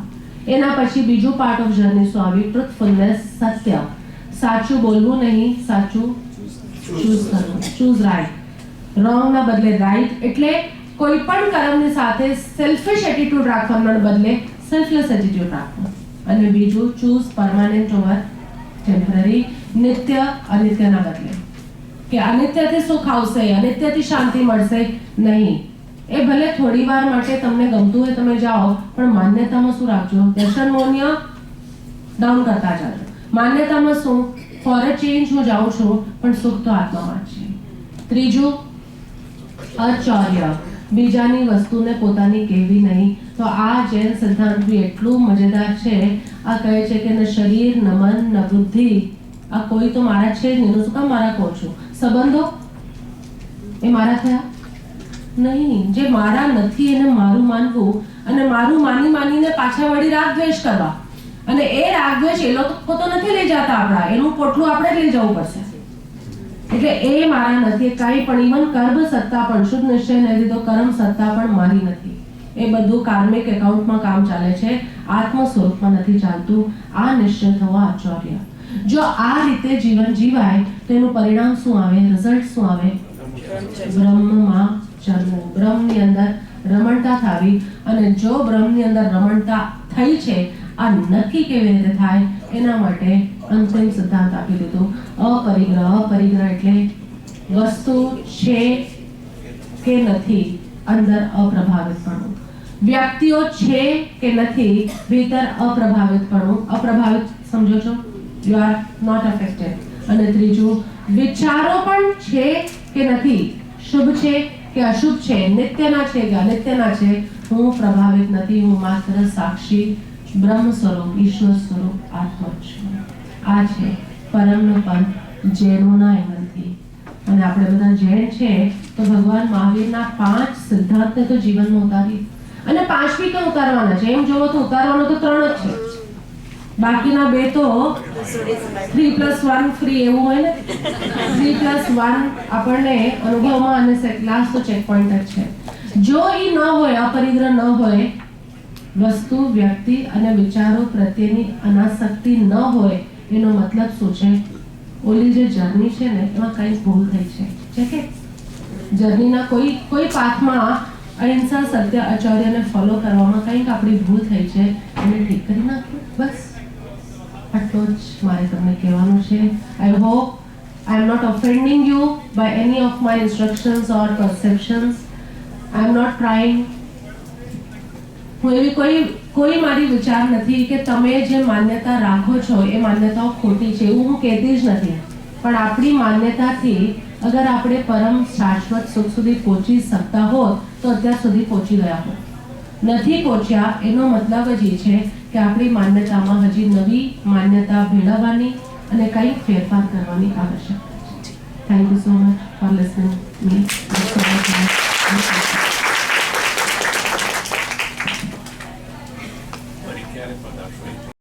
એના પછી બીજું પાર્ટ ઓફ જર્ની શું આવ્યું? ટ્રુથફુલનેસ, સત્ય. સાચું બોલવું નહીં, સાચું ચૂઝ કરવું, ચૂઝ રાઈટ. રોંગ ના બદલે રાઈટ. એટલે કોઈ પણ કર્મની સાથે સેલ્ફિશ એટીટ્યુડ રાખવાના બદલે સેલ્ફલેસ એટીટ્યુડ રાખવો. અને બીજું ચૂઝ પરમાનન્ટ ઓવર ટેમ્પરરી, નિત્ય અનિત્યના બદલે. કે અનિત્યથી સુખ આવશે, અનિત્યથી શાંતિ મળશે નહીં. એ ભલે થોડી વાર માટે તમને ગમતું હોય તમે જાઓ, પણ માન્યતામાં શું રાખજો? દર્શન મોન્ય ડાઉન કરતા જાજો. માન્યતામાં શું? ફોર અ ચેન્જ હું જાઉં છું, પણ સુખ તો આત્મામાં જ છે. ત્રીજું અચૌર્ય, બીજાની વસ્તુને પોતાની કહેવી નહીં. તો આ જૈન સિદ્ધાંત બી એટલું મજેદાર છે. આ કહે છે કે ન શરીર, ન મન, ન બુદ્ધિ, આ કોઈ તો મારા છે જ નહીં. શું કામ મારા કહું છું? સંબંધો એ મારા થયા નહીં. જે મારા નથી એને મારું માનવું, અને મારું માની માનીને પાછા વળી રાગ દ્વેષ કરવા. અને એ રાગ દ્વેષ એ લોકો તો નથી લઈ જતા આપણા, એનું પોટલું આપણે જ લઈ જવું પડશે. એટલે એ મારા નથી કાંઈ પણ. ઇવન કર્મ સત્તા પણ, શુદ્ધ નિશ્ચય નથી લીધો, કર્મ સત્તા પણ મારી નથી. એ બધું કાર્મિક એકાઉન્ટમાં કામ ચાલે છે, આત્મ સ્વરૂપમાં નથી ચાલતું. આ નિશ્ચય થવા અચૌર્ય. જો આ રીતે જીવન જીવાય તો એનું પરિણામ શું આવે? રિઝલ્ટ શું આવે? બ્રહ્મમાં જન્મવું, બ્રહ્મની અંદર રમણતા થવી. અને જો બ્રહ્મની અંદર રમણતા થઈ છે, આ નક્કી કેવી રીતે થાય એના માટે અંતિમ સિદ્ધાંત આપી દીધું. અપરિગ્રહ. અપરિગ્રહ એટલે વસ્તુ છે કે નથી, અંદર અપ્રભાવિતપણું. વ્યક્તિઓ છે કે નથી, ભીતર અપ્રભાવિતપણું. અપ્રભાવિત સમજો છો? You are not affected. અને ત્રીજું વિચારો પણ છે કે નથી, શુભ છે કે અશુભ છે, નિત્યના છે કે અનિત્યના છે, હું પ્રભાવિત નથી. હું માત્ર સાક્ષી બ્રહ્મ સ્વરૂપ, ઈશ્વર સ્વરૂપ આત્મા છું. આ છે પરમનો પંથ જૈનોના એંગલથી. અને આપણે બધા જૈન છે તો ભગવાન મહાવીરના 5 સિદ્ધાંતને તો જીવનમાં ઉતારી, અને 5 બી તો ઉતારવાના છે. એમ જોવો તો ઉતારવાનો તો 3 જ છે, બાકીના 2 તો 3+1 ફ્રી એવું હોય ને. 3+1 આપણને અનુભવમાં, અને લાસ્ટ તો ચેક પોઈન્ટ જ છે. જો એ ન હોય, અપરિગ્રહ ન હોય, વસ્તુ, વ્યક્તિ અને વિચારો પ્રત્યેની અનાસક્તિ ન હોય, એનો મતલબ શું છે? ઓલી જે જર્ની છે ને એમાં કંઈક ભૂલ થઈ છે કે જર્નીના કોઈ પાથમાં અહિંસા, સત્ય, અચૌર્યને ફોલો કરવામાં કંઈક આપણી ભૂલ થઈ છે, એને ઠીક કરી નાખીએ. બસ આટલું જ મારે તમને કહેવાનું છે. I hope I am not offending you by any of my instructions or perceptions. I am not trying. હું એવી કોઈ મારી વિચાર નથી કે તમે જે માન્યતા રાખો છો એ માન્યતાઓ ખોટી છે, એવું હું કહેતી જ નથી. પણ આપણી માન્યતાથી અગર આપણે પરમ શાશ્વત સુખ સુધી પહોંચી શકતા હોત તો અત્યાર સુધી પહોંચી ગયા હોત. નથી પહોંચ્યા એનો મતલબ જ એ છે કે આપણી માન્યતામાં હજી નવી માન્યતા ભેળવવાની અને કંઈક ફેરફાર કરવાની આવશ્યકતા છે. Thank you so much for listening me.